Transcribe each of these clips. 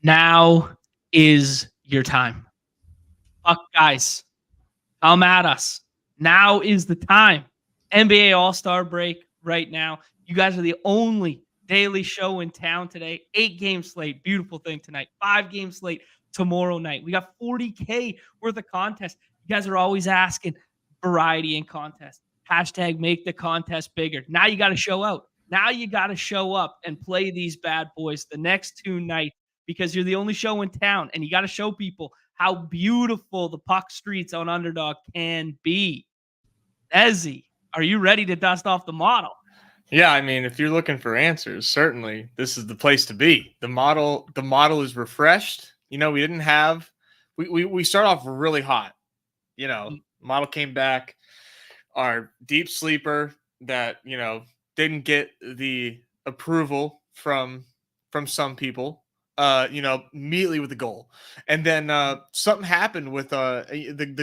Now is your time. Fuck, guys, come at us. Now is the time. NBA All-Star break right now. You guys are the only daily show in town today. 8-game slate. Beautiful thing tonight. 5-game slate tomorrow night. We got 40K worth of contest. You guys are always asking variety in contest. Hashtag make the contest bigger. Now you got to show out. Now you got to show up and play these bad boys the next 2 nights because you're the only show in town and you got to show people how beautiful the puck streets on Underdog can be. Ezzy, are you ready to dust off the model? Yeah, I mean, if you're looking for answers, certainly this is the place to be. The model is refreshed. We didn't have we start off really hot. Model came back, our deep sleeper that, didn't get the approval from some people. Immediately with the goal, and then something happened with the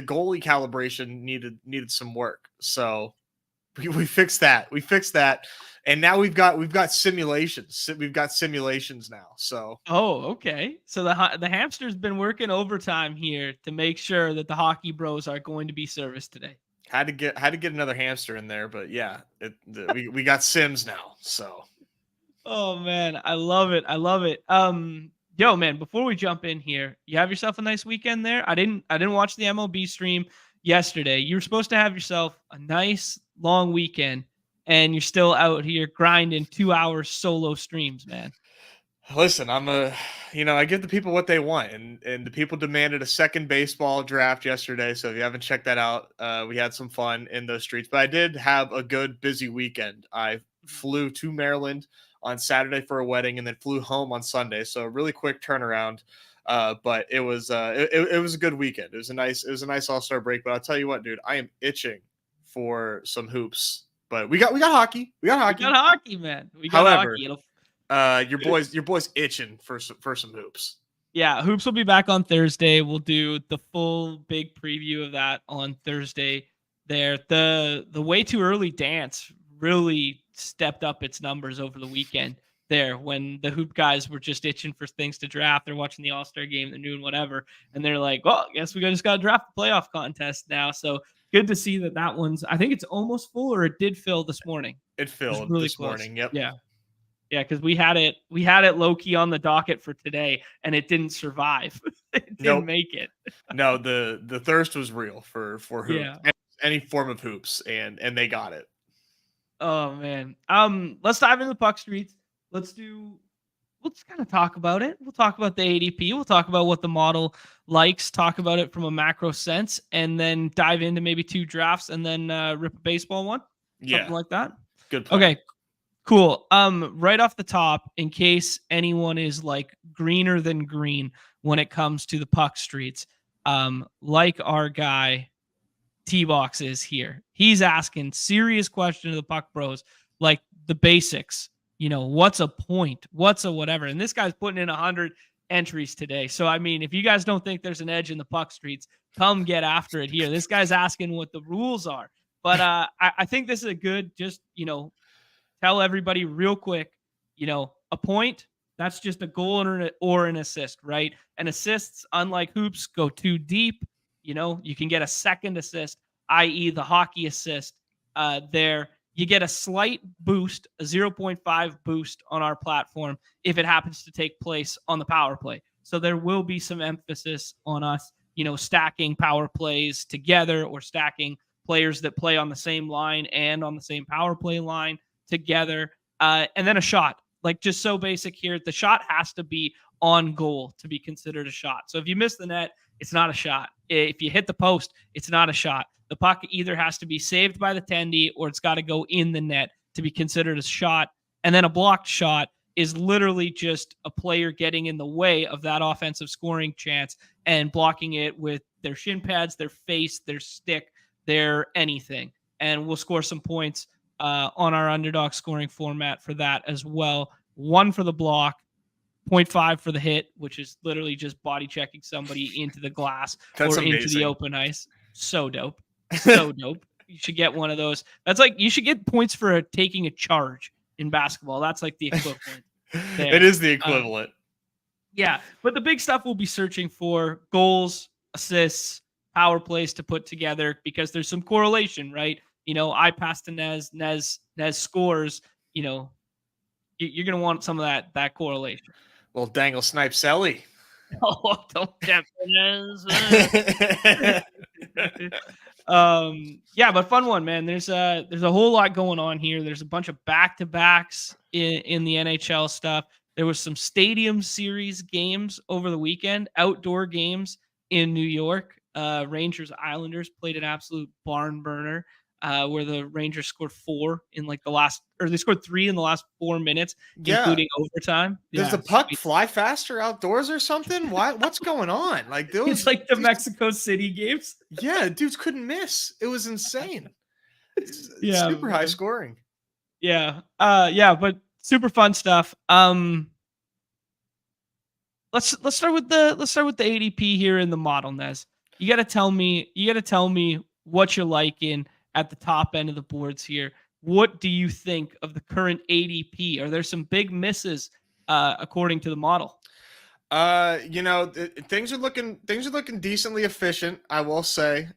goalie calibration needed some work. So we fixed that. And now we've got simulations. We've got simulations now. So okay. So the hamster's been working overtime here to make sure that the hockey bros are going to be serviced today. Had to get another hamster in there, but yeah, we got sims now. So. Oh man, I love it. Yo man, before we jump in here, you have yourself a nice weekend there. I didn't watch the MLB stream yesterday. You were supposed to have yourself a nice long weekend, and you're still out here grinding 2-hour solo streams, man. Listen, I give the people what they want, and the people demanded a second baseball draft yesterday. So if you haven't checked that out, we had some fun in those streets. But I did have a good busy weekend. I flew to Maryland on Saturday for a wedding, and then flew home on Sunday. So a really quick turnaround. But it was it was a good weekend. It was a nice All-Star break. But I'll tell you what, dude, I am itching for some hoops. But we got hockey. We got hockey, man. We got hockey. Your boy's itching for some hoops. Yeah, hoops will be back on Thursday. We'll do the full big preview of that on Thursday. There, the way too early dance really stepped up its numbers over the weekend there when the hoop guys were just itching for things to draft. They're watching the All-Star game, they're doing whatever, and they're like, well, I guess we just got to draft the playoff contest now. So good to see that one's, I think it's almost full, or it did fill this morning. It filled really this morning. Yep. Yeah, because we had it low-key on the docket for today, and it didn't survive. It didn't make it. No, the thirst was real for hoops. Yeah. Any form of hoops, and they got it. Oh man. Let's dive into the puck streets. We'll just kind of talk about it. We'll talk about the ADP. We'll talk about what the model likes, talk about it from a macro sense, and then dive into maybe 2 drafts and then rip a baseball one. Something like that. Good plan. Okay. Cool. Right off the top, in case anyone is like greener than green when it comes to the puck streets, like our guy T-Box is here. He's asking serious question to the puck bros, like the basics. What's a point? What's a whatever? And this guy's putting in 100 entries today. So, I mean, if you guys don't think there's an edge in the puck streets, come get after it here. This guy's asking what the rules are. But I think this is a good, just, tell everybody real quick, a point, that's just a goal or an assist, right? And assists, unlike hoops, go too deep. You can get a second assist, i.e. the hockey assist there. You get a slight boost, a 0.5 boost on our platform if it happens to take place on the power play. So there will be some emphasis on us, stacking power plays together or stacking players that play on the same line and on the same power play line together. And then a shot, like just so basic here. The shot has to be on goal to be considered a shot. So if you miss the net, it's not a shot. If you hit the post, it's not a shot. The puck either has to be saved by the tendy or it's got to go in the net to be considered a shot. And then a blocked shot is literally just a player getting in the way of that offensive scoring chance and blocking it with their shin pads, their face, their stick, their anything. And we'll score some points on our Underdog scoring format for that as well. 1 for the block, 0.5 for the hit, which is literally just body checking somebody into the glass or into the open ice. So dope. So dope. You should get one of those. That's like, you should get points for taking a charge in basketball. That's like the equivalent. It is the equivalent. Yeah, but the big stuff we'll be searching for: goals, assists, power plays to put together, because there's some correlation, right? I pass to Nez scores. You're gonna want some of that correlation. Well, dangle snipes Ellie. Oh, don't tempt Nez. Yeah, but fun one, man. There's a whole lot going on here. There's a bunch of back-to-backs in the NHL stuff. There was some stadium series games over the weekend, outdoor games in New York. Rangers Islanders played an absolute barn burner, where the Rangers scored 4 in like the last, or they scored 3 in the last 4 minutes, Yeah. including overtime. Does the Yeah, puck sweet. fly faster outdoors or something? What's going on? Like It's those, like the Mexico City games. yeah, dudes couldn't miss. It was insane. It's Yeah, super high man. scoring. Yeah. Yeah, but super fun stuff. Let's start with the ADP here in the model, Nez. You got to tell me what you're liking at the top end of the boards here. What do you think of the current ADP? Are there some big misses according to the model? Things are looking decently efficient, I will say.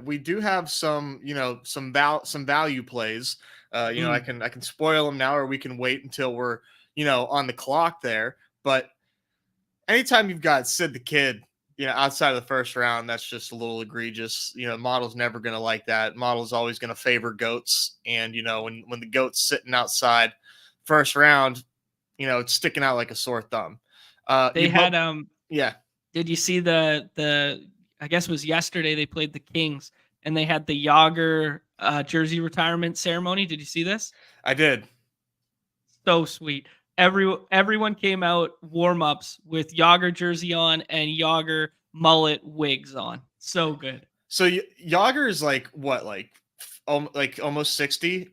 We do have some value plays. I Mm. can spoil them now, or we can wait until we're on the clock there. But anytime you've got Sid the Kid, outside of the first round, that's just a little egregious. Model's never going to like that. Model's always going to favor goats, and when the goat's sitting outside first round, it's sticking out like a sore thumb. They had Yeah, Did you see the I guess it was yesterday they played the Kings and they had the Yager jersey retirement ceremony. Did you see this? I did. So sweet. Everyone came out warm-ups with Yager jersey on and Yager mullet wigs on. So good. So Yager is like what, like almost 60,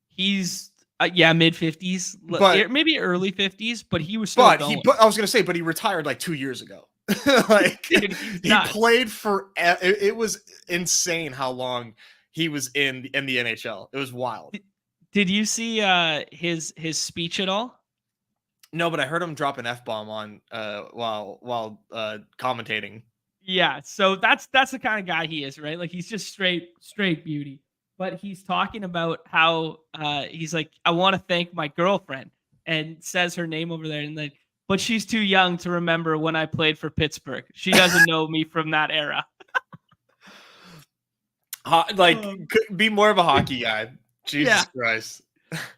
He's yeah, mid 50s, but maybe early 50s, but he was still going. I was gonna say, but he retired like 2 years ago. Like Dude, he's he nuts. played for. It was insane how long he was in the NHL. It was wild. Did you see his speech at all? No, but I heard him drop an F bomb on while commentating. Yeah, so that's the kind of guy he is, right? Like he's just straight beauty. But he's talking about how he's like, I want to thank my girlfriend, and says her name over there, and like, but she's too young to remember when I played for Pittsburgh. She doesn't know me from that era. Like, Um, could be more of a hockey guy. yeah. Jesus Christ.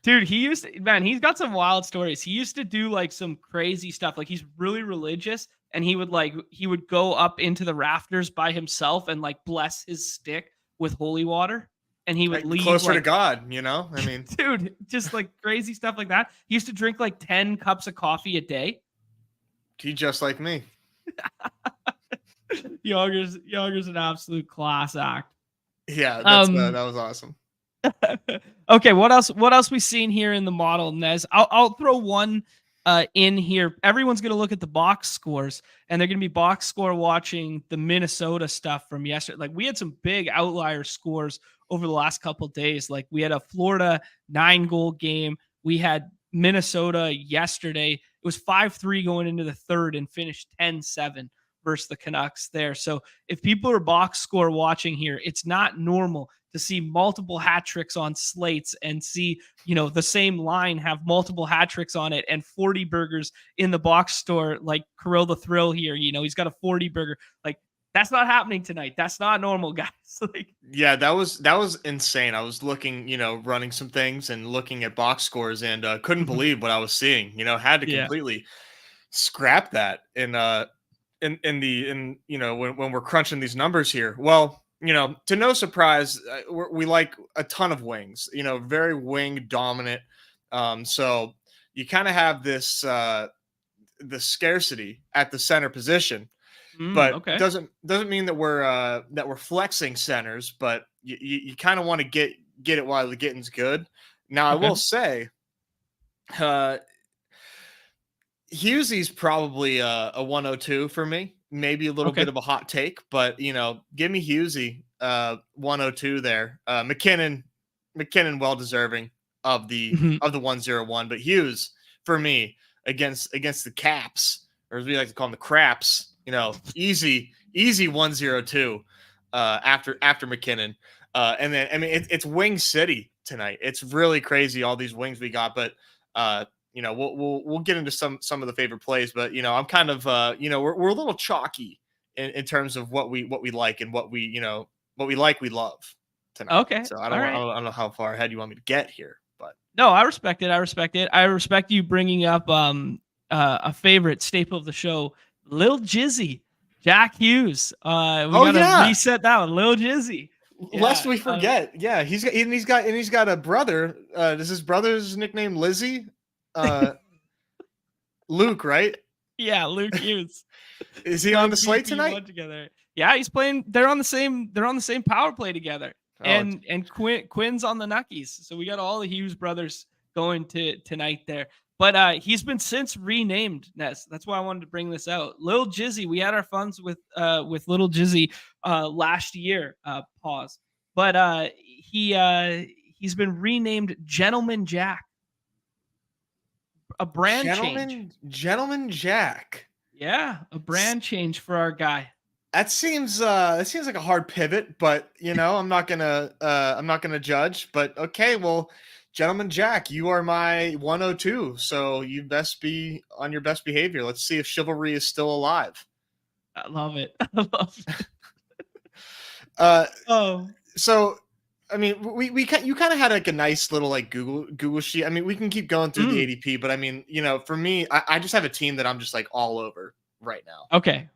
Dude, he's got some wild stories. He used to do like some crazy stuff. Like he's really religious, and he would go up into the rafters by himself and like bless his stick with holy water, and he would Like, leave closer to like God, I mean, dude, just like crazy stuff like that. He used to drink like 10 cups of coffee a day. he just like me. Yager's an absolute class act. Yeah, Um that was awesome. Okay, what else we seen here in the model, Nez? I'll throw one in here. Everyone's gonna look at the box scores, and they're gonna be box score watching the Minnesota stuff from yesterday. Like we had some big outlier scores over the last couple of days. Like we had a Florida 9-goal game. We had Minnesota yesterday. It was 5-3 going into the third and finished 10-7 versus the Canucks there. So if people are box score watching here, it's not normal to see multiple hat tricks on slates and see, the same line have multiple hat tricks on it and 40 burgers in the box store, like Kirill the Thrill here. He's got a 40 burger. Like, that's not happening tonight. That's not normal, guys. Like, Yeah, that was insane. I was looking, running some things and looking at box scores, and couldn't believe what I was seeing. Had to yeah. completely scrap that when we're crunching these numbers here. Well, to no surprise, we like a ton of wings. Very wing dominant. So you kind of have this the scarcity at the center position, but Okay. doesn't mean that we're flexing centers. But you kind of want to get it while the getting's good. Now, I Okay. will say, uh, Hughesy's probably a 102 for me. Maybe a little Okay. bit of a hot take, but give me Hughesy 102 there. McKinnon well deserving of the Mhm. 101, but Hughes for me against the Caps or as we like to call them, the craps. Easy 1-0-2 after McKinnon. And then, I mean, it's Wing City tonight. It's really crazy, all these wings we got. But we'll get into some of the favorite plays. But I'm kind of we're a little chalky in terms of what we like and what we we love tonight. Okay. So I All right. don't know how far ahead you want me to get here, but No, I respect it. I respect you bringing up a favorite staple of the show, Lil Jizzy, Jack Hughes. We gotta reset that one, Lil Jizzy. Lest we forget, he's got a brother. Is his brother's nickname Lizzie? Luke, right? Yeah, Luke Hughes. Is he on the slate tonight? Together. Yeah, he's playing. They're on the same power play together. And Quinn's on the Nuckies. So we got all the Hughes brothers going tonight there. But he's been since renamed, Nez. That's why I wanted to bring this out. Lil Jizzy. We had our funs with Little Jizzy last year. Pause. But he's been renamed Gentleman Jack. A brand change. Gentleman Jack. Yeah, a brand change for our guy. That seems like a hard pivot, but I'm not gonna judge. But okay, well, Gentleman Jack, you are my 102, so you best be on your best behavior. Let's see if chivalry is still alive. I love it. So I mean, you kind of had like a nice little like Google sheet. I mean, we can keep going through the ADP, but I mean, for me, I just have a team that I'm just like all over right now. Okay.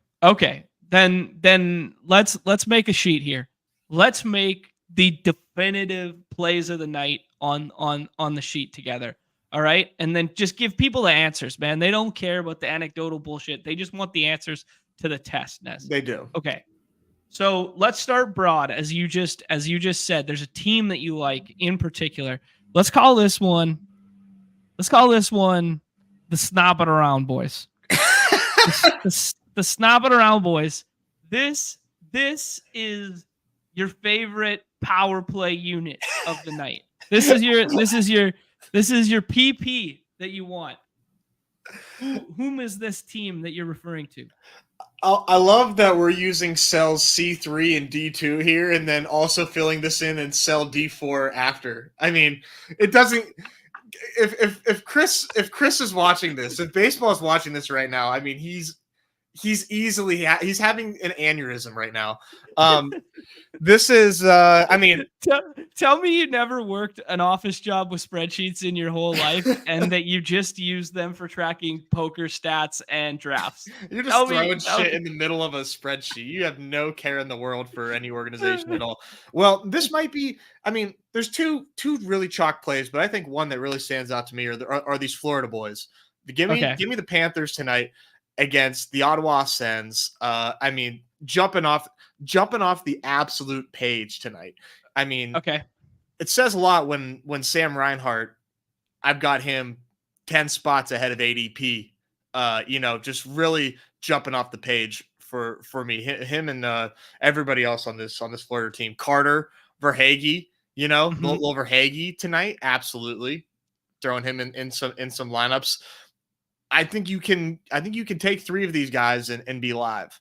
Then let's make a sheet here. Let's make the definitive plays of the night on the sheet together. All right. And then just give people the answers, man. They don't care about the anecdotal bullshit. They just want the answers to the test, Nez. They do. Okay. So let's start broad. As you just said, there's a team that you like in particular. Let's call this one the Snop It Around Boys. The Snop It Around Boys. This is your favorite power play unit of the night. This is your PP that you want. Whom is this team that you're referring to? I love that we're using cells C3 and D2 here, and then also filling this in cell D4 after. I mean, it doesn't. If Chris is watching this, if baseball is watching this right now, I mean, he's he's having an aneurysm right now. This is, I mean, tell me you never worked an office job with spreadsheets in your whole life and that you just use them for tracking poker stats and drafts. You're just throwing shit in the middle of a spreadsheet. You have no care in the world for any organization at all. Well, this might be, I mean, there's two really chalk plays, but I think one that really stands out to me are these Florida boys. Give me the Panthers tonight against the Ottawa Sens. I mean, jumping off the absolute page tonight. I mean, it says a lot when Sam Reinhart, I've got him 10 spots ahead of ADP. Just really jumping off the page for me. Him and everybody else on this Florida team. Carter Verhaeghe, little Verhaeghe tonight, absolutely throwing him in some lineups. I think you can take three of these guys and be live.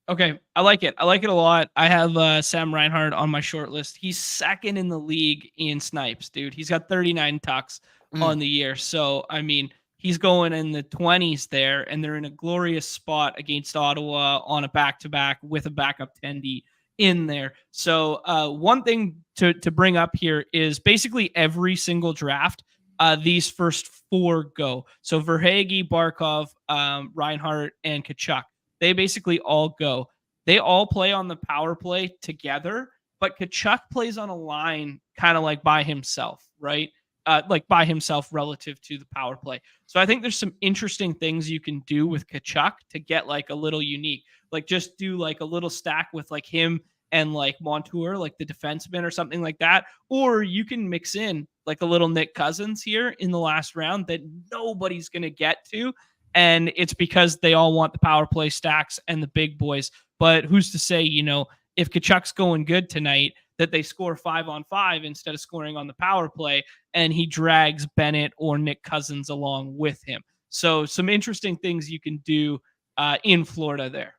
Okay, I like it. I like it a lot. I have Sam Reinhart on my short list. He's second in the league in snipes, dude. He's got 39 tucks on the year. So, I mean, he's going in the 20s there, and they're in a glorious spot against Ottawa on a back-to-back with a backup 10D in there. So, one thing to bring up here is basically every single draft, these first four go. So, Verhaeghe, Barkov, Reinhart, and Tkachuk. They basically all go. They all play on the power play together, but Tkachuk plays on a line kind of like by himself, right? Like by himself relative to the power play. So I think there's some interesting things you can do with Tkachuk to get like a little unique. Like just do like a little stack with like him and like Montour, like the defenseman or something like that. Or you can mix in like a little Nick Cousins here in the last round that nobody's going to get to. And it's because they all want the power play stacks and the big boys. But who's to say, if Tkachuk's going good tonight, that they score 5-on-5 instead of scoring on the power play, and he drags Bennett or Nick Cousins along with him. So some interesting things you can do in Florida there.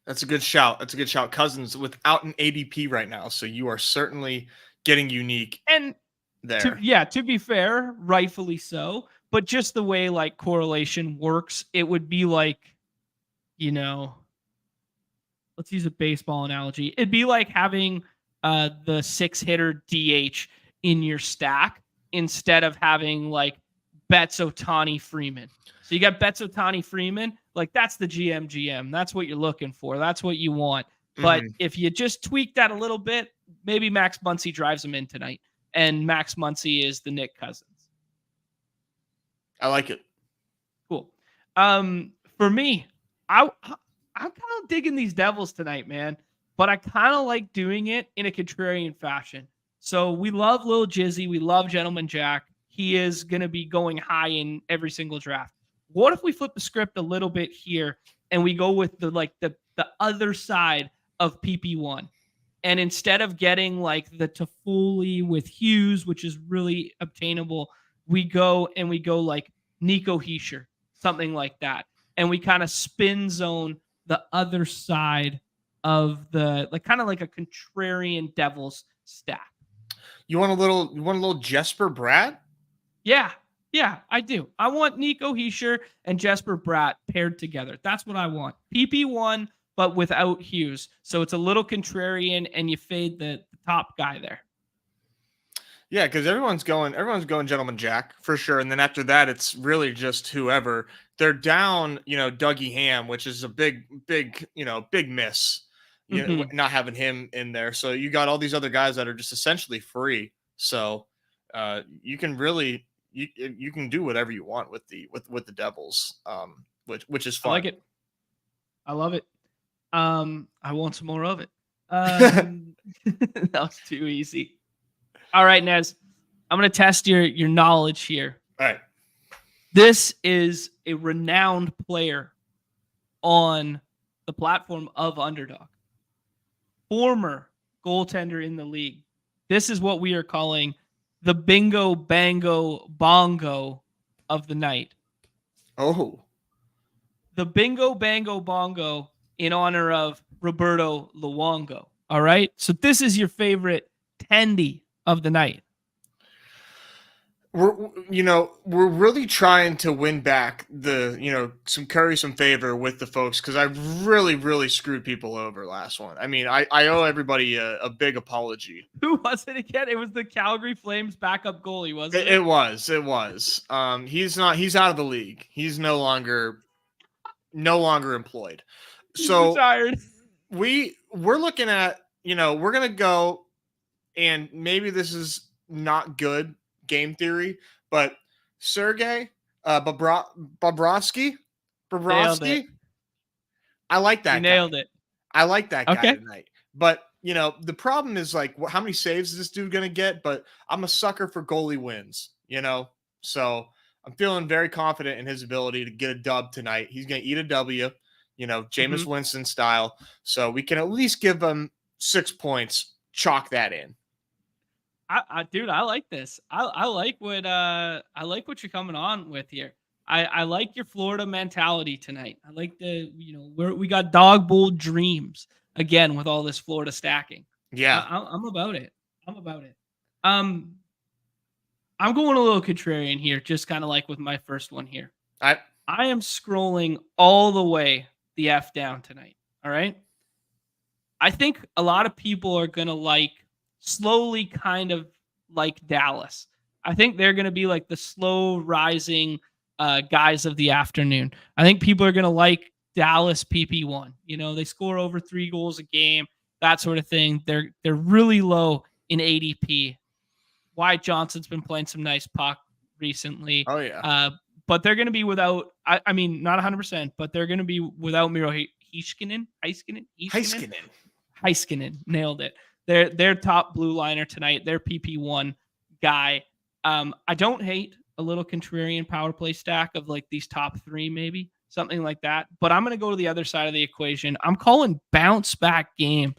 That's a good shout. That's a good shout. Cousins without an ADP right now, so you are certainly getting unique And there. to be fair, rightfully so, but just the way like correlation works, it would be like, let's use a baseball analogy. It'd be like having the 6-hitter DH in your stack instead of having like Betts, Ohtani, Freeman. So you got Betts, Ohtani, Freeman. Like that's the GM. That's what you're looking for. That's what you want. But if you just tweak that a little bit, maybe Max Muncy drives him in tonight. And Max Muncy is the Nick Cousins. I like it. Cool. For me, I'm kind of digging these Devils tonight, man. But I kind of like doing it in a contrarian fashion. So we love Lil Jizzy. We love Gentleman Jack. He is going to be going high in every single draft. What if we flip the script a little bit here and we go with the other side of PP1? And instead of getting like the Toffoli with Hughes, which is really obtainable, we go like Nico Hischier, something like that. And we kind of spin zone the other side of the kind of like a contrarian Devils stack. You want a little Jesper Bratt? Yeah, I do. I want Nico Hischier and Jesper Bratt paired together. That's what I want. PP1, but without Hughes. So it's a little contrarian, and you fade the top guy there. Yeah, because everyone's going Gentleman Jack for sure, and then after that, it's really just whoever. They're down, Dougie Ham, which is a big miss. Not having him in there. So you got all these other guys that are just essentially free. So you can really you can do whatever you want with the Devils, which is fun. I like it. I love it. I want some more of it. That was too easy. All right, Nez, I'm going to test your knowledge here. All right. This is a renowned player on the platform of Underdog. Former goaltender in the league. This is what we are calling the bingo, bango, bongo of the night. Oh. The bingo, bango, bongo in honor of Roberto Luongo. All right? So this is your favorite tendy of the night. We're really trying to win back some favor with the folks, because I really screwed people over last one. I mean, I owe everybody a big apology. Who was it again? It was the Calgary Flames backup goalie, wasn't it? It was. He's out of the league. He's no longer employed. So retired. We're looking at, we're gonna go, and maybe this is not good game theory, but Sergei Bobrovsky. I like that. You nailed it. I like that guy tonight. But the problem is like, how many saves is this dude gonna get? But I'm a sucker for goalie wins. So I'm feeling very confident in his ability to get a dub tonight. He's gonna eat a W. Jameis Winston style. So we can at least give him 6 points. Chalk that in. Dude, I like this. I like what you're coming on with here. I like your Florida mentality tonight. I like we got dog bowl dreams again with all this Florida stacking. Yeah, I'm about it. I'm going a little contrarian here, just kind of like with my first one here. I am scrolling all the way the F down tonight. All right. I think a lot of people are gonna slowly kind of like Dallas. I think they're going to be like the slow rising guys of the afternoon. I think people are going to like Dallas PP1. They score over 3 goals a game, that sort of thing. They're really low in ADP. Wyatt Johnson's been playing some nice puck recently. Oh, yeah. But they're going to be without, I mean, not 100%, but they're going to be without Miro Heiskanen. Nailed it. Their top blue liner tonight, their PP1 guy. I don't hate a little contrarian power play stack of like these top 3, maybe something like that. But I'm going to go to the other side of the equation. I'm calling bounce back game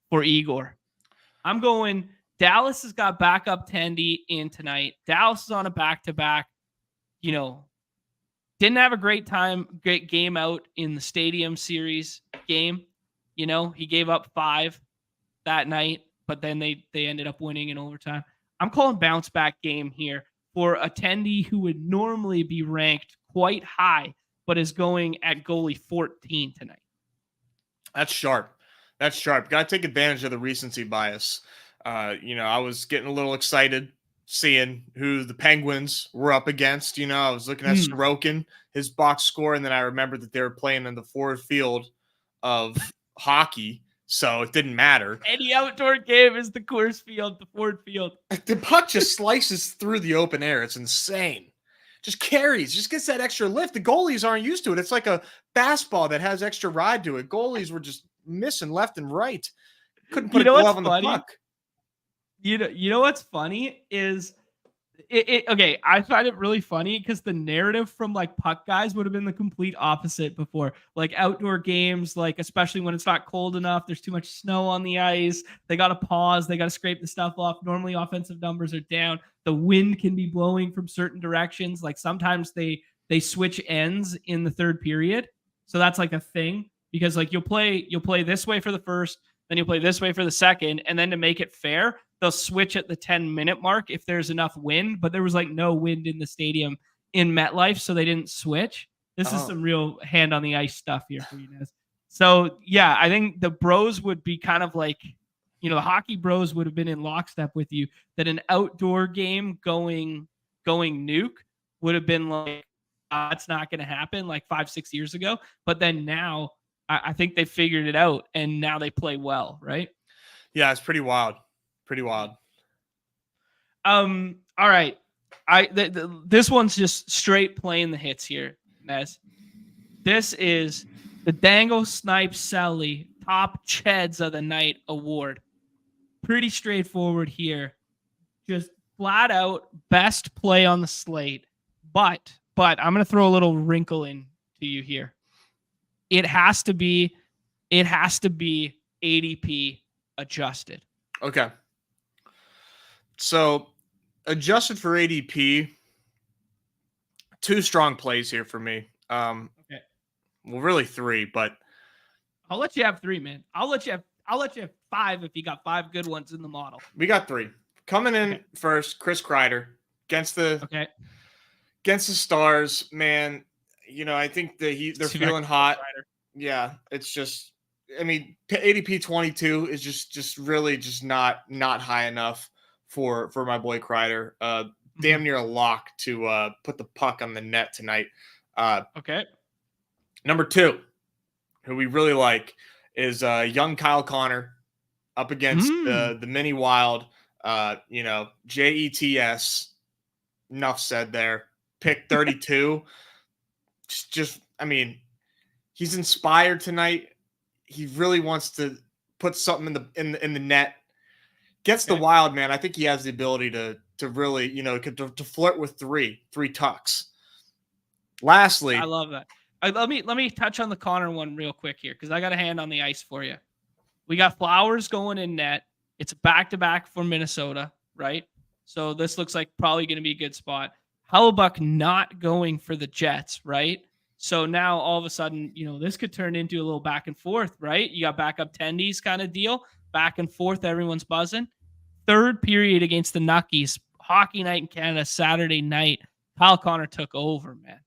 for Igor. I'm going Dallas has got backup Tendy in tonight. Dallas is on a back-to-back, Didn't have a great game out in the Stadium Series game. He gave up 5 that night, but then they ended up winning in overtime. I'm calling bounce back game here for attendee who would normally be ranked quite high, but is going at goalie 14 tonight. That's sharp. Got to take advantage of the recency bias. I was getting a little excited seeing who the Penguins were up against. I was looking at Sorokin, his box score, and then I remembered that they were playing in the Ford Field of hockey, so it didn't matter. Any outdoor game is the Coors Field, the Ford Field. The puck just slices through the open air. It's insane. Just carries, just gets that extra lift. The goalies aren't used to it. It's like a fastball that has extra ride to it. Goalies were just missing left and right. Couldn't put a glove on the puck. You know what's funny is okay, I find it really funny because the narrative from like puck guys would have been the complete opposite before. Like outdoor games, like especially when it's not cold enough, there's too much snow on the ice. They got to pause. They got to scrape the stuff off. Normally offensive numbers are down. The wind can be blowing from certain directions. Like sometimes they switch ends in the third period. So that's like a thing because like you'll play this way for the first, then you'll play this way for the second, and then to make it fair, they'll switch at the 10-minute mark if there's enough wind, but there was like no wind in the stadium in MetLife, so they didn't switch. This is some real hand on the ice stuff here for you guys. So yeah, I think the bros would be kind of like, the hockey bros would have been in lockstep with you that an outdoor game going nuke would have been like, that's not going to happen like 5-6 years ago. But then now I think they figured it out and now they play well, right? Yeah, it's pretty wild. Pretty wild. All right. This one's just straight playing the hits here, Nez. This is the Dangle Snipe Selly Top Cheds of the Night Award. Pretty straightforward here. Just flat out best play on the slate. But I'm going to throw a little wrinkle in to you here. It has to be ADP adjusted. Okay. So adjusted for ADP, 2 strong plays here for me. Okay. Well, really 3, but I'll let you have 3, man. I'll let you have 5 if you got 5 good ones in the model. We got 3. Coming in first, Chris Kreider against the Stars, man. I think they're feeling hot. Yeah, it's just, ADP 22 is just really just not high enough for my boy Kreider. Damn near a lock to put the puck on the net tonight. Number 2, who we really like, is young Kyle Connor up against the mini Wild. JETS. Enough said there. Pick 32. He's inspired tonight. He really wants to put something in the net. Gets the Wild, man. I think he has the ability to really, to flirt with three tucks. Lastly, I love that. Let me touch on the Connor one real quick here because I got a hand on the ice for you. We got Flowers going in net. It's back-to-back for Minnesota, right? So this looks like probably going to be a good spot. Hellebuyck not going for the Jets, right? So now all of a sudden, this could turn into a little back and forth, right? You got backup tendies kind of deal. Back and forth, everyone's buzzing. Third period against the Nuckies, hockey night in Canada, Saturday night. Kyle Connor took over, man.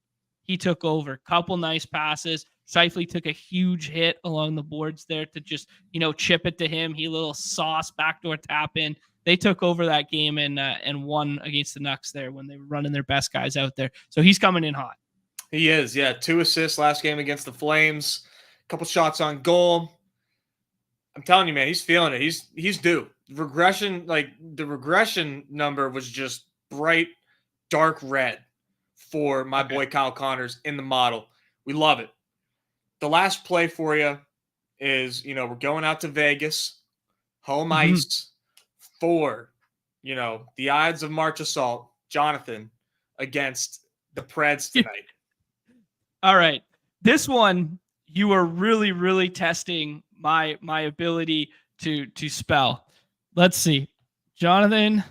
He took over. Couple nice passes. Shifley took a huge hit along the boards there to just, chip it to him. He little sauce backdoor tap in. They took over that game and won against the Nucks there when they were running their best guys out there. So he's coming in hot. He is, yeah. 2 assists last game against the Flames. A couple shots on goal. I'm telling you, man, he's feeling it. He's due. The regression number was just bright, dark red for my boy Kyle Connors in the model. We love it. The last play for you is, we're going out to Vegas, home ice for, the Ides of March Assault, Jonathan, against the Preds tonight. All right. This one, you are really, really testing my ability to spell. Let's see. Jonathan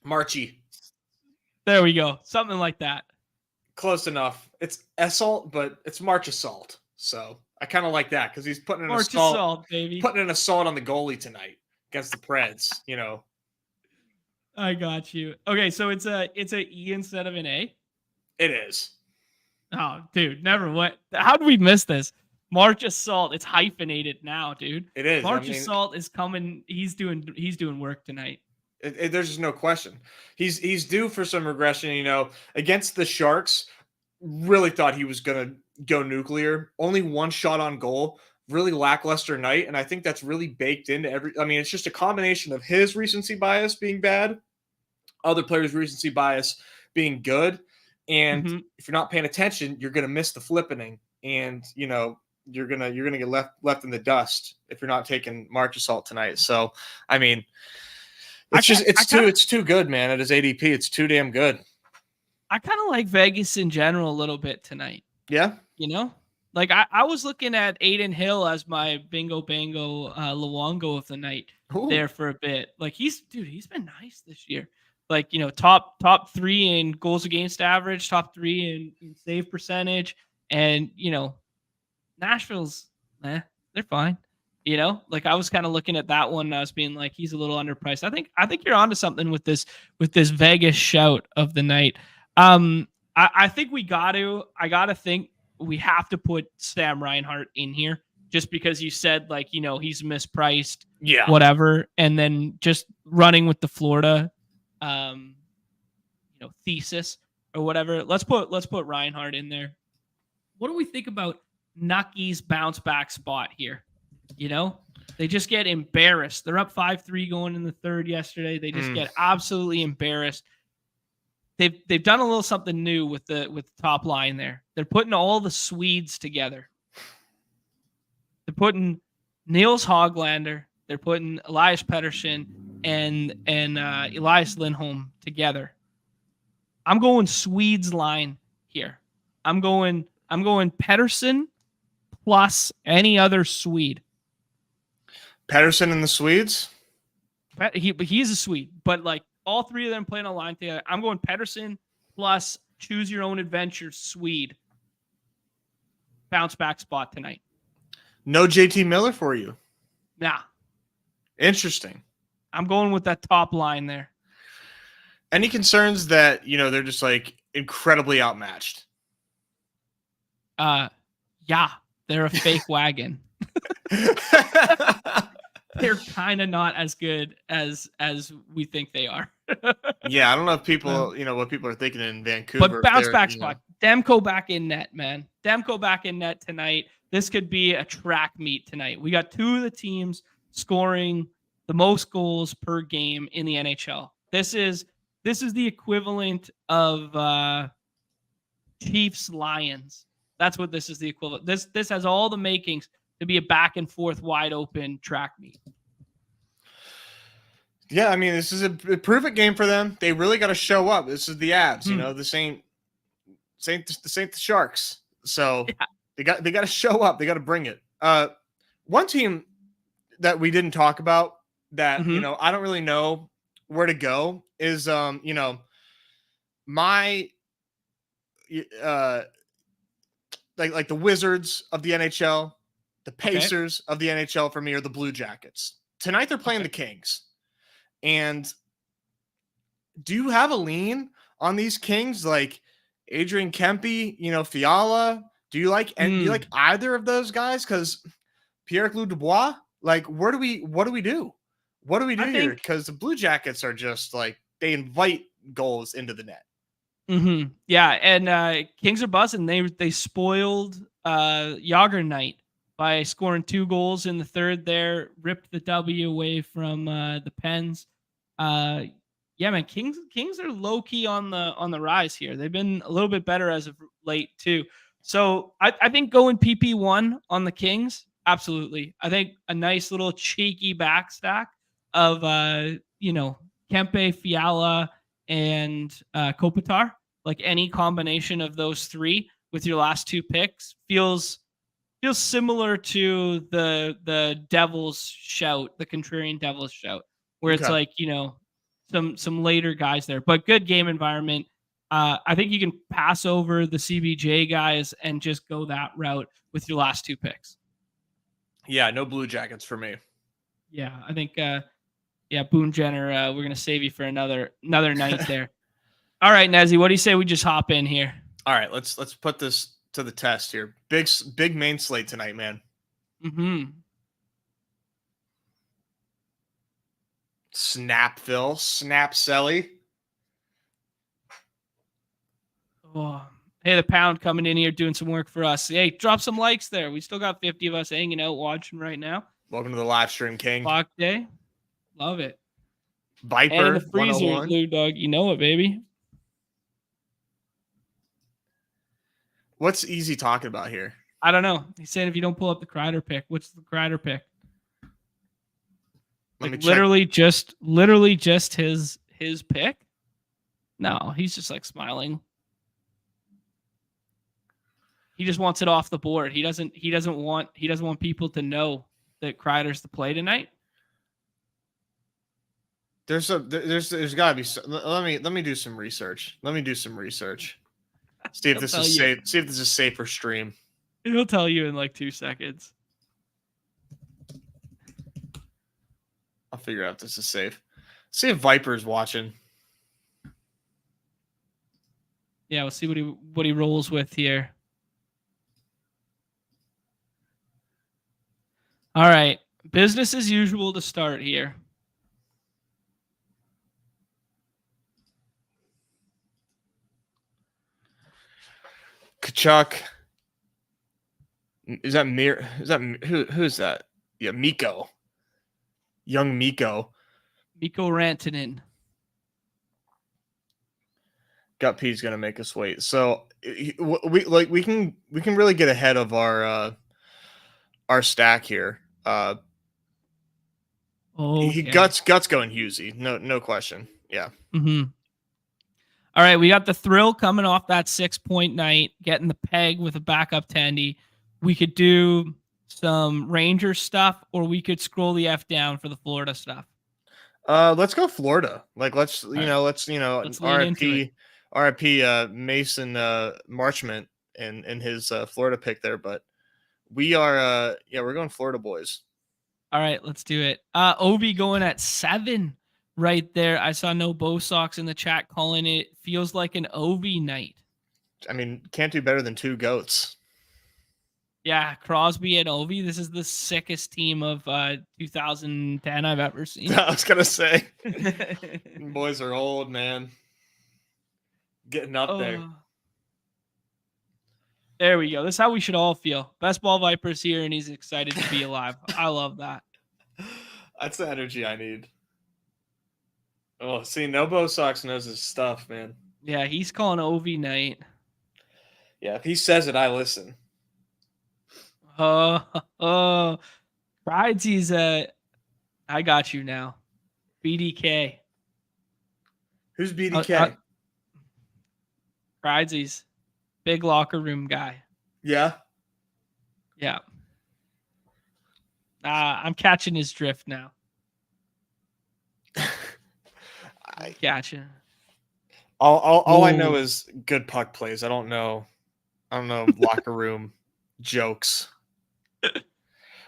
Marchie. There we go. Something like that. Close enough. It's assault, but it's March Assault. So I kind of like that because he's putting an March assault, assault, baby. putting an assault on the goalie tonight against the Preds. I got you. Okay, so it's a E instead of an A. It is. Oh, dude, never. What? How did we miss this? March Assault. It's hyphenated now, dude. It is. March Assault is coming. He's doing work tonight. There's just no question. He's due for some regression. Against the Sharks, really thought he was gonna go nuclear. Only one shot on goal. Really lackluster night, and I think that's really baked into it's just a combination of his recency bias being bad, other players' recency bias being good, and if you're not paying attention, you're gonna miss the flippening, and you're gonna get left in the dust if you're not taking March Assault tonight. So, it's too good, man. At his ADP, it's too damn good. I kind of like Vegas in general a little bit tonight. Yeah. Like I was looking at Aiden Hill as my bingo bango Luongo of the night there for a bit. Like he's been nice this year. Like, top 3 in goals against average, top 3 in save percentage. And, Nashville's, they're fine. Like I was kind of looking at that one and I was being like, he's a little underpriced. I think you're onto something with this Vegas shout of the night. I think I gotta think we have to put Sam Reinhart in here just because you said like, he's mispriced, whatever. And then just running with the Florida, thesis or whatever. Let's put Reinhart in there. What do we think about Nucky's bounce back spot here? They just get embarrassed. They're up 5-3 going in the third yesterday. They just get absolutely embarrassed. They've done a little something new with the top line there. They're putting all the Swedes together. They're putting Niels Hoglander. They're putting Elias Pettersson and Elias Lindholm together. I'm going Swedes line here. I'm going Pettersson plus any other Swede. Pettersson and the Swedes? He's a Swede, but like all 3 of them playing a line together. I'm going Pettersson plus choose your own adventure Swede. Bounce back spot tonight. No JT Miller for you? Nah. Interesting. I'm going with that top line there. Any concerns that, they're just like incredibly outmatched? Yeah. They're a fake wagon. They're kind of not as good as we think they are. Yeah, I don't know if people, what people are thinking in Vancouver. But bounce back spot. Demko back in net, man. Demko back in net tonight. This could be a track meet tonight. We got 2 of the teams scoring the most goals per game in the NHL. This is the equivalent of Chiefs Lions. That's what this is the equivalent. This has all the makings to be a back and forth wide open track meet. Yeah, this is a prove-it game for them. They really got to show up. This is the Avs, this ain't the Sharks. So they got to show up. They got to bring it. One team that we didn't talk about that I don't really know where to go is my like the Wizards of the NHL, the Pacers of the NHL for me are the Blue Jackets. Tonight they're playing the Kings. And do you have a lean on these Kings like Adrian Kempe, Fiala? Do you like either of those guys? Because Pierre-Luc Dubois, like what do we do? What do we do here? Because the Blue Jackets are just like they invite goals into the net. Yeah, and Kings are buzzing. They spoiled Yager Night by scoring 2 goals in the third there, ripped the W away from the Pens. Yeah, man, Kings are low key on the rise here. They've been a little bit better as of late too. So I think going PP1 on the Kings, absolutely. I think a nice little cheeky backstack of Kempe, Fiala, and Kopitar. Like any combination of those 3 with your last 2 picks feels similar to the Devils shout, the contrarian Devils shout, where it's like, some later guys there, but good game environment. I think you can pass over the CBJ guys and just go that route with your last 2 picks. Yeah, no Blue Jackets for me. Yeah, I think Boone Jenner, we're gonna save you for another night there. All right, Nezzy, what do you say we just hop in here? All right, let's put this to the test here. Big main slate tonight, man. Snapville, Snap Selly. Oh, hey, the Pound coming in here doing some work for us. Hey, drop some likes there. We still got 50 of us hanging out watching right now. Welcome to the live stream, King. Clock day. Love it. Viper, and in the freezer, 101. Blue Dog. You know it, baby. What's Easy talking about here? I don't know. He's saying if you don't pull up the Kreider pick, what's the Kreider pick? Like literally just his pick? No, he's just like smiling. He just wants it off the board. He doesn't want people to know that Kreider's the play tonight. There's got to be let me do some research. See if this is safe. See if this is safe for stream. He'll tell you in like 2 seconds. I'll figure out if this is safe. See if Viper's watching. Yeah, we'll see what he rolls with here. All right, business as usual to start here. Kachuk. Is that Mir? Is that who is that? Yeah, Mikko. Young Mikko. Mikko Rantanen. Gut P's gonna make us wait. So we can really get ahead of our stack here. Okay. Guts going Husey. No question. Yeah. All right, we got the Thrill coming off that 6-point night, getting the peg with a backup Tandy. We could do some Rangers stuff, or we could scroll the F down for the Florida stuff. Let's go Florida. Like let's RIP Mason Marchment and his Florida pick there, but we are we're going Florida boys. All right, let's do it. Ovi going at 7 right there. I saw no Bo Sox in the chat calling it feels like an Ovi night. I mean, can't do better than 2 goats. Yeah, Crosby and Ovi. This is the sickest team of 2010 I've ever seen. I was gonna say, boys are old, man. Getting up there. There we go. This is how we should all feel. Best Ball Viper's here, and he's excited to be alive. I love that. That's the energy I need. Oh, see, Nobo Sox knows his stuff, man. Yeah, he's calling Ovi night. Yeah, if he says it, I listen. Bridesy's I got you now. BDK. Who's BDK? Bridesy's big locker room guy. Yeah. Yeah. I'm catching his drift now. Gotcha. All I know is good puck plays. I don't know locker room jokes.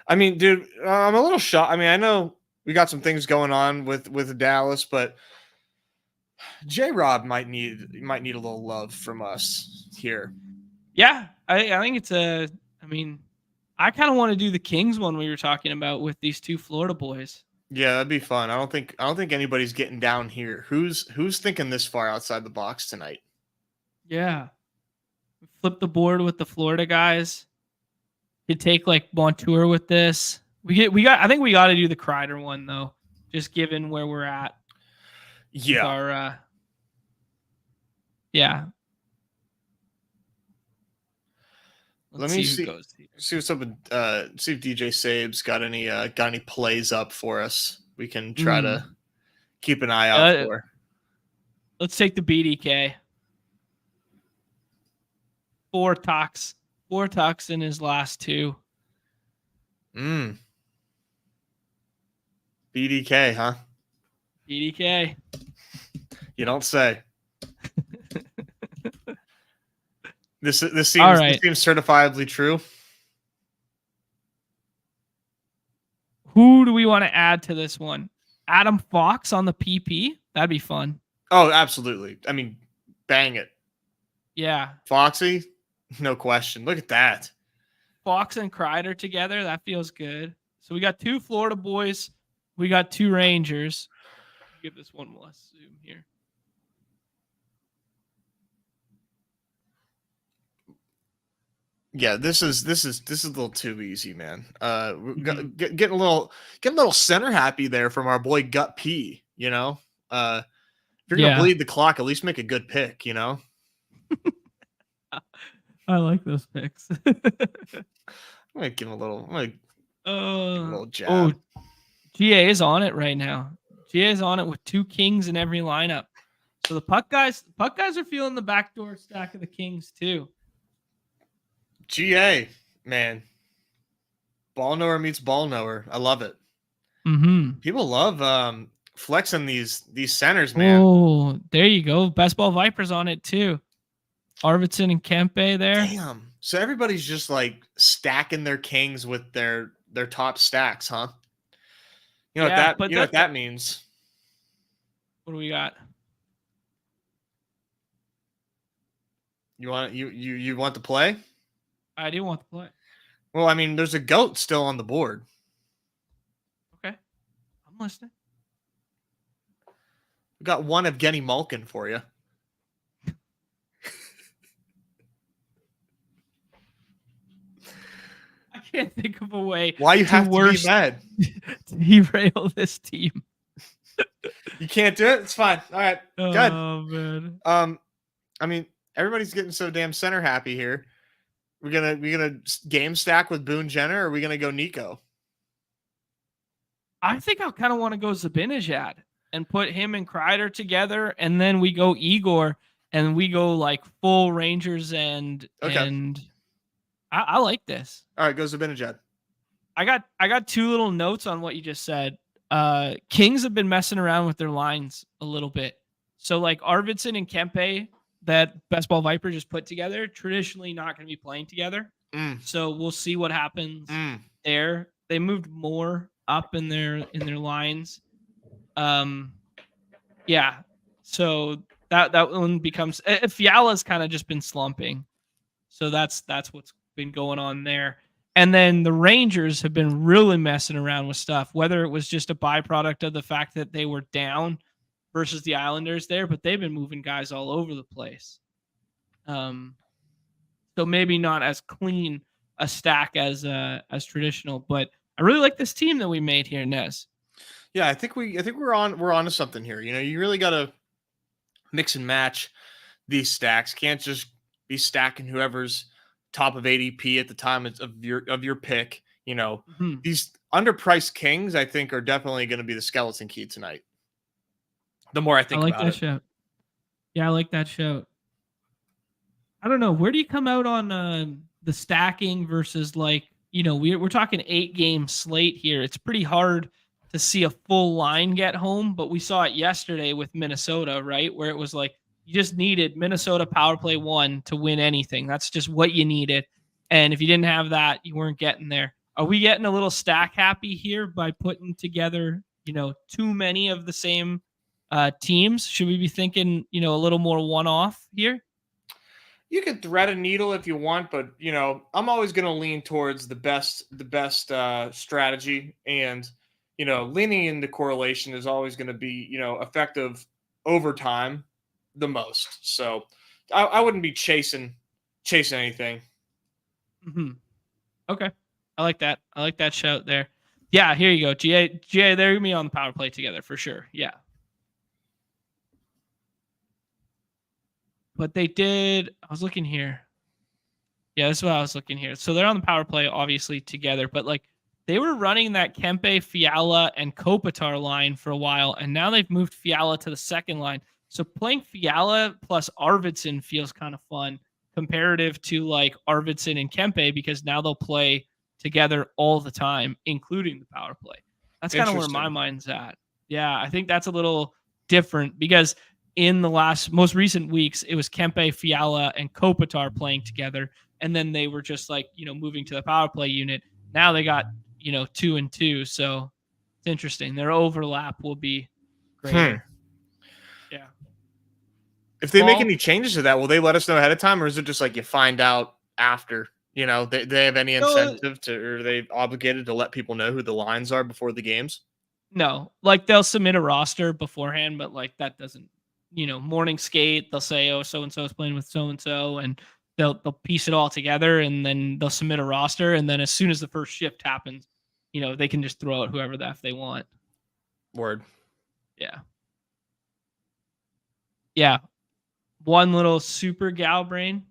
I mean, dude, I'm a little shocked. I mean, I know we got some things going on with Dallas, but J-Rob might need a little love from us here. Yeah, I think it's I kind of want to do the Kings one we were talking about with these 2 Florida boys. Yeah, that'd be fun. I don't think anybody's getting down here. Who's thinking this far outside the box tonight? Yeah. Flip the board with the Florida guys. Could take like Montour with this. I think we got to do the Kreider one though, just given where we're at. Yeah. Our yeah. Let me see what's up with see if DJ Sabes got any plays up for us. We can try to keep an eye out for. Let's take the BDK. 4 tucks in his last 2. BDK, huh? BDK. You don't say. This All seems right. this seems certifiably true. Who do we want to add to this one? Adam Fox on the PP? That'd be fun. Oh, absolutely. I mean, bang it. Yeah. Foxy, no question. Look at that. Fox and Kreider together. That feels good. So we got 2 Florida boys. We got 2 Rangers. Give this one less zoom here. Yeah, this is a little too easy, man. Getting a little center happy there from our boy Gut P. You know, if you're gonna bleed the clock, at least make a good pick. You know. I like those picks. I'm gonna give him a little. I'm gonna give him a little jab. Oh, GA is on it right now. GA is on it with 2 Kings in every lineup. So the puck guys are feeling the backdoor stack of the Kings too. GA, man. Ball knower meets ball knower. I love it. Mm-hmm. People love flexing these centers, man. Oh, there you go. Best Ball Vipers on it too. Arvidsson and Kempe there. Damn. So everybody's just like stacking their Kings with their top stacks, huh? You know what that means. What do we got? You want to play? I do want to play. Well, I mean, there's a goat still on the board. Okay. I'm listening. We got one Evgeny Malkin for you. I can't think of a way. Why you have to be mad? To derail this team. You can't do it? It's fine. All right. Good. Oh, man. I mean, everybody's getting so damn center happy here. We're gonna game stack with Boone Jenner, or are we gonna go Nico? I think I kind of want to go Zibanejad and put him and Kreider together, and then we go Igor, and we go like full Rangers and I like this. All right, go Zibanejad. I got 2 little notes on what you just said. Kings have been messing around with their lines a little bit. So like Arvidsson and Kempe, that Best Ball Viper just put together, traditionally not going to be playing together. So we'll see what happens there. They moved more up in their lines. Yeah. So that one becomes Fiala's kind of just been slumping. So that's what's been going on there. And then the Rangers have been really messing around with stuff, whether it was just a byproduct of the fact that they were down versus the Islanders there, but they've been moving guys all over the place. So maybe not as clean a stack as traditional, but I really like this team that we made here, Nez. Yeah, I think we're on to something here. You know, you really got to mix and match these stacks. Can't just be stacking whoever's top of ADP at the time of your pick. You know, these underpriced Kings, I think, are definitely going to be the skeleton key tonight. The more I think about it. Shout. Yeah, I like that shout. I don't know. Where do you come out on the stacking versus like, you know, we're talking 8-game slate here. It's pretty hard to see a full line get home, but we saw it yesterday with Minnesota, right? Where it was like you just needed Minnesota power play 1 to win anything. That's just what you needed. And if you didn't have that, you weren't getting there. Are we getting a little stack happy here by putting together, you know, too many of the same teams? Should we be thinking, you know, a little more one-off here? You could thread a needle if you want, but you know, I'm always going to lean towards the best strategy, and you know, leaning into correlation is always going to be, you know, effective over time the most. So I wouldn't be chasing anything. Okay, I like that. I like that shout there. Yeah, here you go, GA. They're gonna be on the power play together for sure. Yeah. But they did. I was looking here. Yeah, that's what I was looking here. So they're on the power play, obviously, together. But like they were running that Kempe, Fiala, and Kopitar line for a while, and now they've moved Fiala to the second line. So playing Fiala plus Arvidsson feels kind of fun comparative to like Arvidsson and Kempe, because now they'll play together all the time, including the power play. That's kind of where my mind's at. Yeah, I think that's a little different because in the most recent weeks, it was Kempe, Fiala, and Kopitar playing together. And then they were just like, moving to the power play unit. Now they got, 2 and 2. So it's interesting. Their overlap will be greater. Yeah. If they make any changes to that, will they let us know ahead of time, or is it just like you find out after? They have any incentive to, or are they obligated to let people know who the lines are before the games? No, like they'll submit a roster beforehand, but like that doesn't, morning skate. They'll say, oh, so and so is playing with so and so, and they'll piece it all together, and then they'll submit a roster, and then as soon as the first shift happens, they can just throw out whoever the F they want. Word. Yeah. One little super gal brain,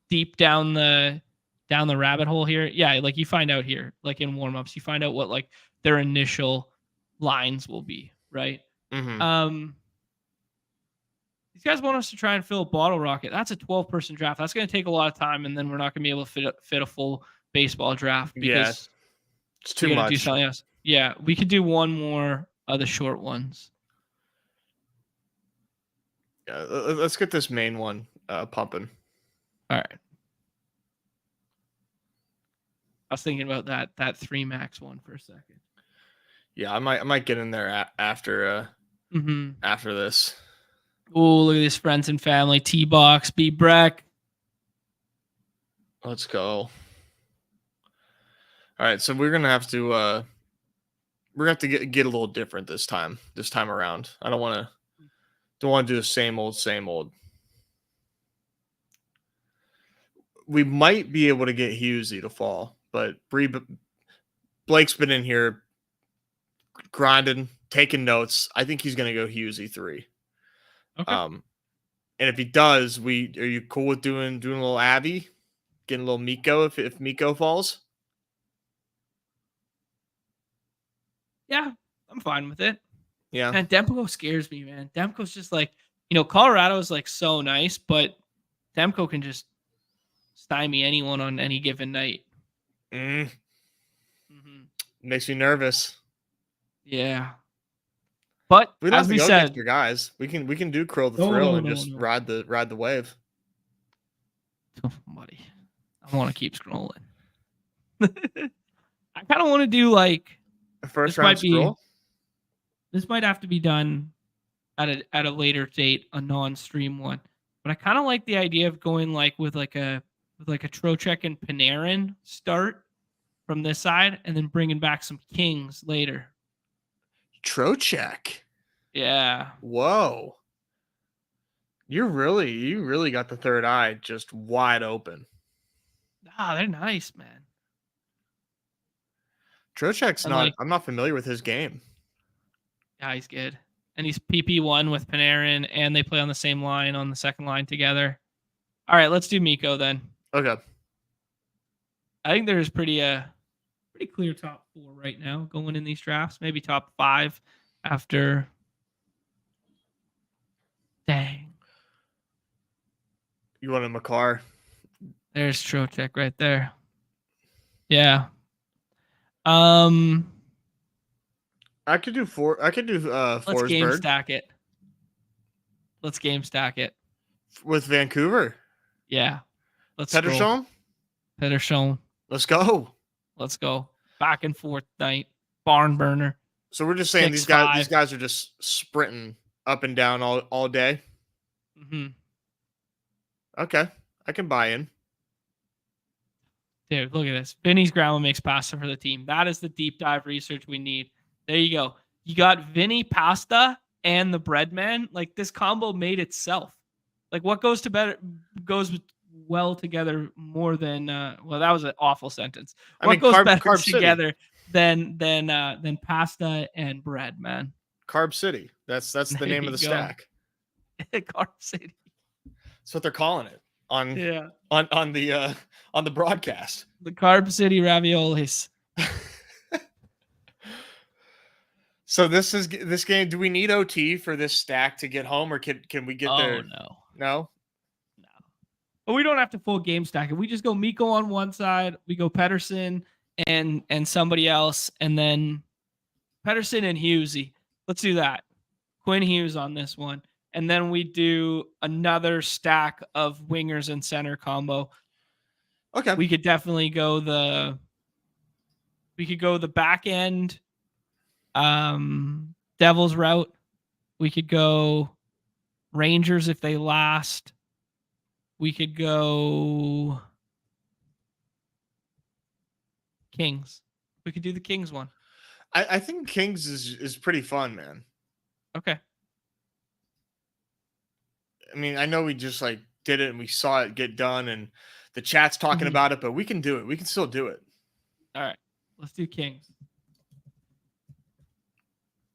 deep down the rabbit hole here. Yeah, like you find out here, like in warm-ups, you find out what like their initial lines will be, right? Mm-hmm. These guys want us to try and fill a bottle rocket. That's a 12-person draft. That's going to take a lot of time, and then we're not going to be able to fit a full baseball draft because it's too much. Do something else. Yeah, we could do one more of the short ones. Yeah, let's get this main one pumping. All right. I was thinking about that 3 max one for a second. Yeah, I might get in there after this. Oh, look at this friends and family. T-Box, B Breck. Let's go. All right, so we're gonna have to get a little different this time around. I don't want to do the same old. We might be able to get Hughesy to fall, but Blake's been in here grinding, taking notes. I think he's going to go Hughesy 3. Okay. And if he does, are you cool with doing a little Abby, getting a little Miko if Miko falls? Yeah, I'm fine with it. Yeah. And Demko scares me, man. Demko's just like, Colorado is like so nice, but Demko can just stymie anyone on any given night. Makes me nervous. Yeah. But we don't as have to we go said, against your guys. We can do Curl the Thrill and just ride the wave. Oh, buddy, I want to keep scrolling. I kind of want to do like a first round scroll. This might have to be done at a later date, a non-stream one. But I kind of like the idea of going like with a Trocheck and Panarin start from this side, and then bringing back some Kings later. Trocheck. Yeah. Whoa. You really got the third eye just wide open. They're nice, man. Trocheck's I'm not familiar with his game. Yeah, he's good. And he's PP1 with Panarin, and they play on the same line on the second line together. All right, let's do Mikko then. Okay. I think there's pretty clear top 4 right now going in these drafts. Maybe top 5 after. Dang. You want a Makar? There's Trocheck right there. Yeah. I could do 4. I could do Let's Forsberg. Let's game stack it with Vancouver. Yeah. Let's Pettersson. Let's go. Back and forth night. Barn burner. So we're just saying these guys are just sprinting up and down all day. Mm-hmm. Okay, I can buy in. Dude, look at this. Vinny's grandma makes pasta for the team. That is the deep dive research we need. There you go. You got Vinny pasta and the bread man. Like this combo made itself. Like what goes well together more than well, that was an awful sentence. What goes better together than pasta and bread, man? Carb City. That's the name of the stack. Carb City. That's what they're calling it on the broadcast. The Carb City raviolis. So this game. Do we need OT for this stack to get home, or can we get there? No. But we don't have to full game stack it. We just go Mikko on one side, we go Pettersson and somebody else, and then Pettersson and Hughesy. Let's do that. Quinn Hughes on this one. And then we do another stack of wingers and center combo. Okay. We could definitely go the back end Devils route. We could go Rangers if they last. We could go Kings. We could do the Kings one. I think Kings is pretty fun, man. Okay. I mean, I know we just like did it and we saw it get done and the chat's talking about it, but we can do it. We can still do it. All right. Let's do Kings.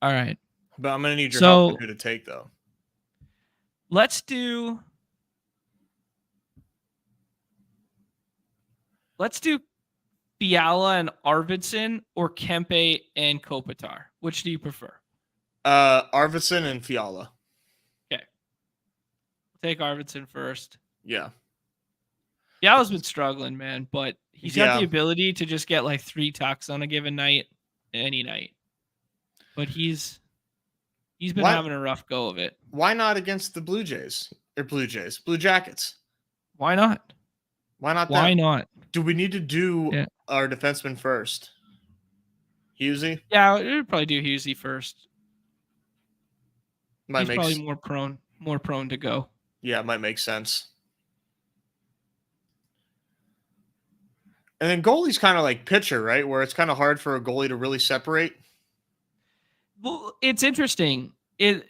All right. But I'm going to need your help with who to take, though. Let's do Fiala and Arvidsson or Kempe and Kopitar. Which do you prefer? Arvidsson and Fiala. Okay. Take Arvidsson first. Yeah. Fiala's been struggling, man, but he's got the ability to just get like 3 tucks on a given night, any night. But he's been having a rough go of it. Why not against the Blue Jackets? Why not? Why not? Why not? Do we need to do our defenseman first? Hughesy? Yeah, we would probably do Hughesy first. He's probably more prone to go. Yeah, it might make sense. And then goalie's kind of like pitcher, right? Where it's kind of hard for a goalie to really separate. Well, it's interesting. They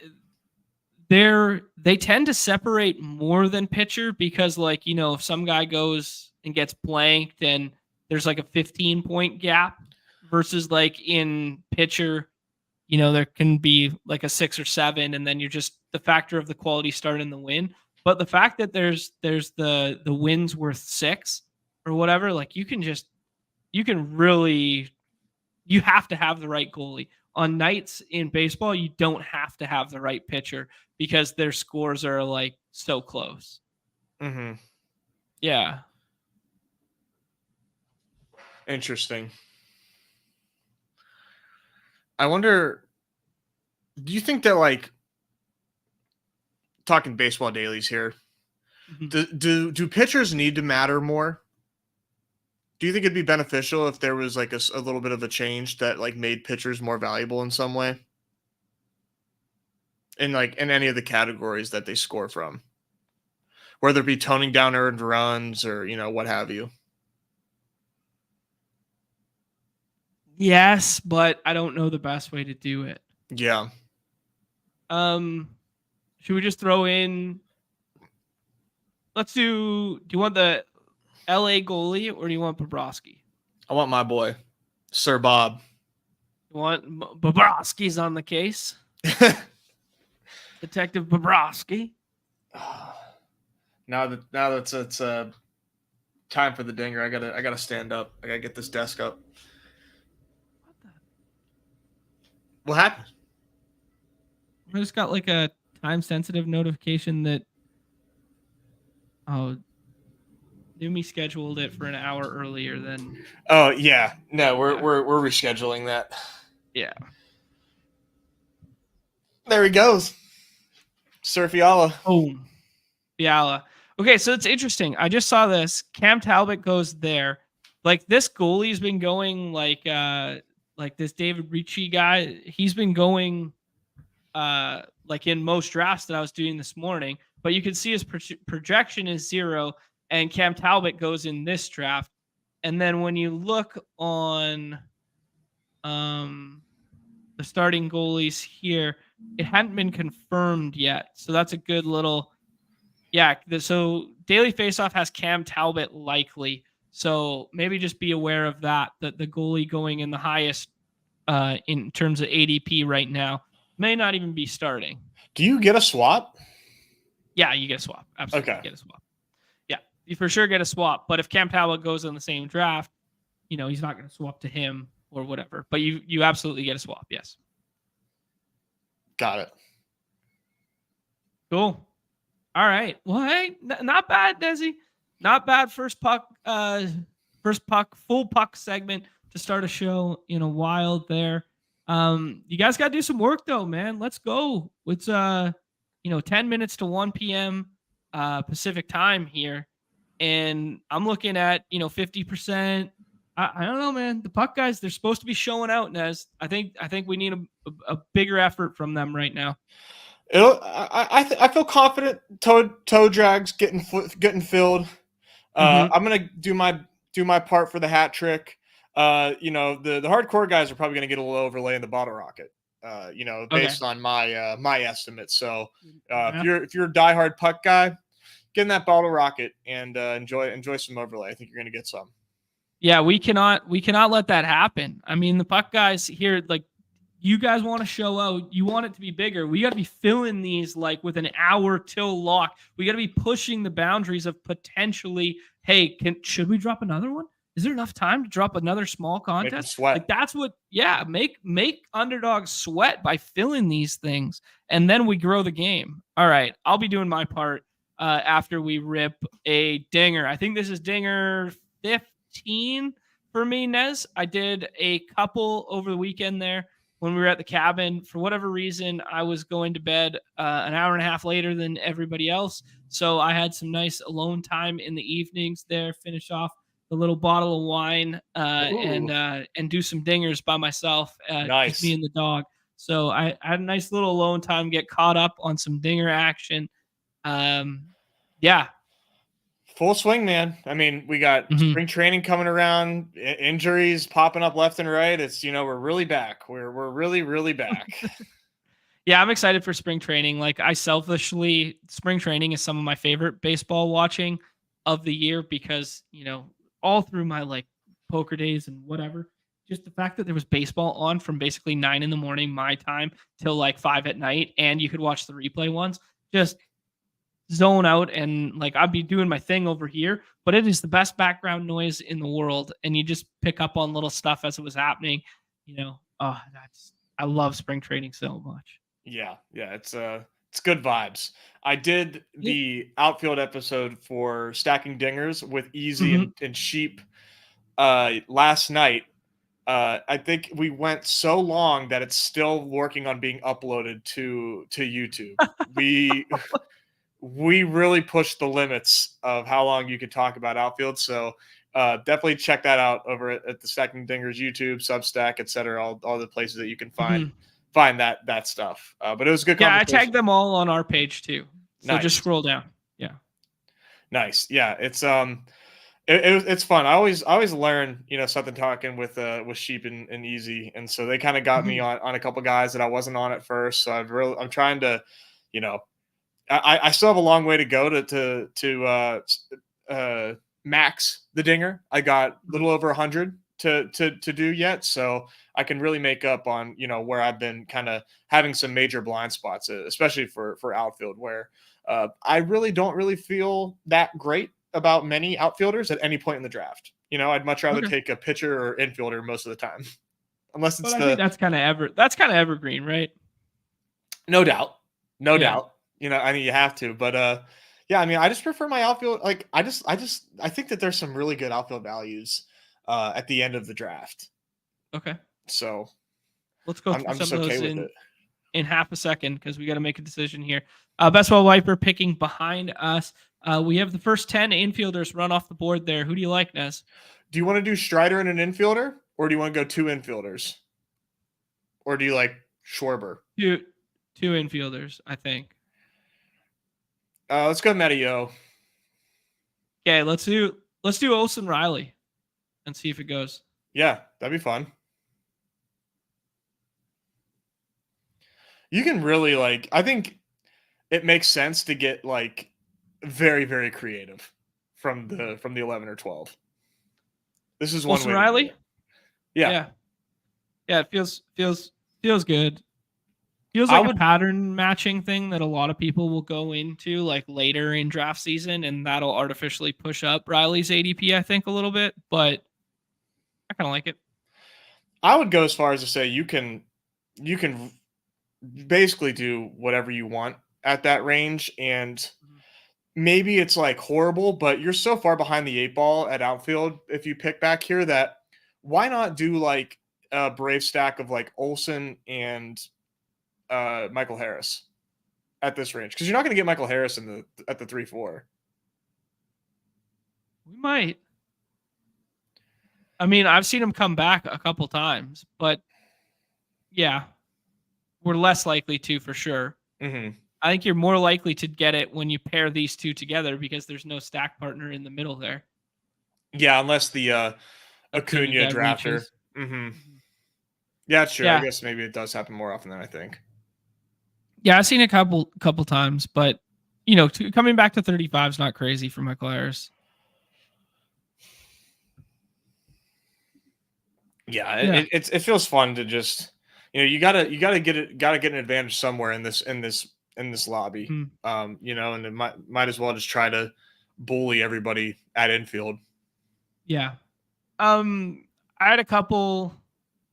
tend to separate more than pitcher because, like, you know, if some guy goes and gets blanked and there's like a 15-point gap versus like in pitcher, you know, there can be like a 6 or 7, and then you're just the factor of the quality start in the win. But the fact that there's the wins worth 6 or whatever, like you have to have the right goalie. On nights in baseball, you don't have to have the right pitcher because their scores are like so close. Mm-hmm. Yeah. Interesting. I wonder, do you think that, like, talking baseball dailies here, do pitchers need to matter more? Do you think it'd be beneficial if there was like a little bit of a change that like made pitchers more valuable in some way? In any of the categories that they score from, whether it be toning down earned runs or, you know, what have you. Yes, but I don't know the best way to do it. Yeah. Should we just throw in? Do you want the LA goalie or do you want Bobrovsky? I want my boy, Sir Bob. You want Bobrovsky's on the case? Detective Bobrovsky. Now that it's time for the dinger, I gotta stand up. I gotta get this desk up. What happened? I just got like a time sensitive notification that Neumy scheduled it for an hour earlier than. Oh yeah, no, we're rescheduling that. Yeah. There he goes, Sir Fiala. Boom, Fiala. Okay, so it's interesting. I just saw this. Cam Talbot goes there. Like this goalie's been going like this David Ricci guy. He's been going like in most drafts that I was doing this morning. But you can see his projection is 0, and Cam Talbot goes in this draft. And then when you look on the starting goalies here, it hadn't been confirmed yet. So that's a good little, so Daily Faceoff has Cam Talbot likely. So maybe just be aware of that the goalie going in the highest in terms of ADP right now may not even be starting. Do you get a swap? Yeah, you get a swap. Absolutely. Okay. Get a swap. Yeah, you for sure get a swap. But if Cam Talbot goes in the same draft, you know, he's not going to swap to him or whatever. But you absolutely get a swap. Yes. Got it. Cool. All right. Well, hey, not bad, Desi. Not bad. First puck, full puck segment to start a show in a while there. You guys got to do some work though, man. Let's go. It's 10 minutes to 1 p.m. Pacific time here, and I'm looking at 50%. I don't know, man. The puck guys, they're supposed to be showing out, Nez. I think we need a bigger effort from them right now. I feel confident. Toe drags getting filled. I'm gonna do my part for the hat trick. The hardcore guys are probably gonna get a little overlay in the bottle rocket. Based on my estimates. So if you're a diehard puck guy, get in that bottle rocket and enjoy some overlay. I think you're gonna get some. Yeah, we cannot let that happen. I mean, the puck guys here, like, you guys want to show out. You want it to be bigger. We got to be filling these like with an hour till lock. We got to be pushing the boundaries of potentially, hey, should we drop another one? Is there enough time to drop another small contest? Make them sweat. Like that's what, yeah, make underdogs sweat by filling these things, and then we grow the game. All right, I'll be doing my part after we rip a dinger. I think this is dinger 15 for me, Nez. I did a couple over the weekend there when we were at the cabin. For whatever reason, I was going to bed an hour and a half later than everybody else. So I had some nice alone time in the evenings there, finish off the little bottle of wine and do some dingers by myself, nice. Just me and the dog. So I had a nice little alone time, get caught up on some dinger action. Yeah. Full swing, man. I mean, we got spring training coming around, injuries popping up left and right. It's, we're really back. We're really, really back. Yeah, I'm excited for spring training. Like, I selfishly, spring training is some of my favorite baseball watching of the year because, all through my like poker days and whatever, just the fact that there was baseball on from basically 9 a.m. my time till like 5 p.m, and you could watch the replay ones, just zone out, and like I'd be doing my thing over here, but it is the best background noise in the world, and you just pick up on little stuff as it was happening. I love spring training so much. Yeah, it's good vibes. I did the outfield episode for Stacking Dingers with Easy and Sheep last night. I think we went so long that it's still working on being uploaded to YouTube. We really pushed the limits of how long you could talk about outfield. So definitely check that out over at the Stacking Dingers YouTube, Substack, etc. All the places that you can find that stuff. But it was a good conversation. I tagged them all on our page too. So just scroll down. Yeah. Nice. Yeah. It's it's fun. I always learn, something talking with Sheep and Easy. And so they kind of got me on a couple guys that I wasn't on at first. So I'm trying to, I still have a long way to go to max the dinger. I got a little over 100 to do yet, so I can really make up on where I've been kind of having some major blind spots, especially for outfield, where I really don't really feel that great about many outfielders at any point in the draft. I'd much rather take a pitcher or infielder most of the time, unless it's I think that's kind of evergreen, right? No doubt. I mean, you have to, but I mean, I just prefer my outfield. Like, I think that there's some really good outfield values at the end of the draft. Okay. So let's go through some of those in half a second, because we got to make a decision here. Best Ball Viper picking behind us. We have the first 10 infielders run off the board there. Who do you like, Nez? Do you want to do Strider and an infielder, or do you want to go 2 infielders? Or do you like Schwarber? Two infielders, I think. Let's go Medio. Okay, let's do Olsen Riley and see if it goes. Yeah, that'd be fun. You can really I think it makes sense to get very, very creative from the 11 or 12. This is one Olsen Riley? Yeah. Yeah, it feels good. Feels like a pattern matching thing that a lot of people will go into later in draft season, and that'll artificially push up Riley's ADP, I think, a little bit, but I kind of like it. I would go as far as to say you can basically do whatever you want at that range, and maybe it's horrible, but you're so far behind the 8 ball at outfield if you pick back here that why not do a brave stack of like Olsen and Michael Harris at this range, because you're not going to get Michael Harris at the 3-4. We might. I mean, I've seen him come back a couple times, but yeah, we're less likely to for sure. Mm-hmm. I think you're more likely to get it when you pair these two together because there's no stack partner in the middle there. Yeah, unless the Acuna drafter. Mm-hmm. Yeah, sure. Yeah. I guess maybe it does happen more often than I think. Yeah, I've seen it a couple times, but coming back to 35 is not crazy for Michael Harris. Yeah, it feels fun to just you gotta get an advantage somewhere in this lobby. And it might as well just try to bully everybody at infield. Yeah. I had a couple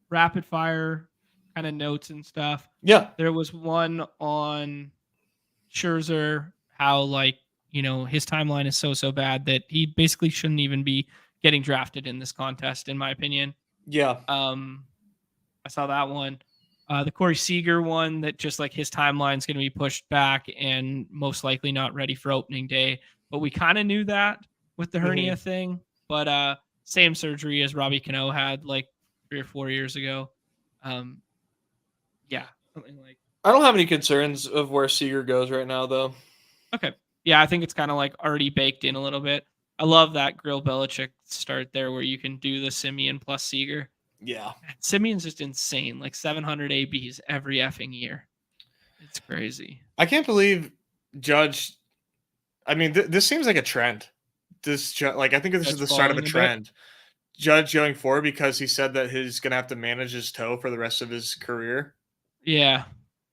rapid fire kind of notes and stuff. Yeah. There was one on Scherzer, how his timeline is so bad that he basically shouldn't even be getting drafted in this contest, in my opinion. Yeah. I saw that one. The Corey Seager one, that just like his timeline's going to be pushed back and most likely not ready for opening day. But we kind of knew that with the hernia thing. But same surgery as Robbie Cano had like 3 or 4 years ago. Yeah, something like. I don't have any concerns of where Seager goes right now, though. Okay. Yeah, I think it's kind of like already baked in a little bit. I love that Grill Belichick start there where you can do the Simeon plus Seager. Yeah. Simeon's just insane. Like 700 ABs every effing year. It's crazy. I can't believe Judge. I mean, this seems like a trend. I think this is the start of a trend. Judge going forward because he said that he's going to have to manage his toe for the rest of his career. Yeah.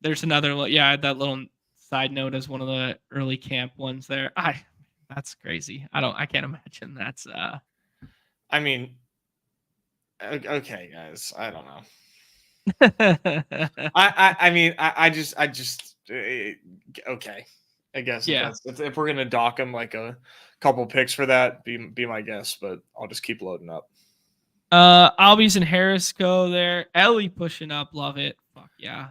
There's another. Yeah, that little side note as one of the early camp ones there. That's crazy. I can't imagine that's. I mean. Okay, guys. I don't know. I mean, I just okay. I guess if we're gonna dock him like a couple picks for that, be my guess. But I'll just keep loading up. Albies and Harris go there. Ellie pushing up, love it. Fuck yeah.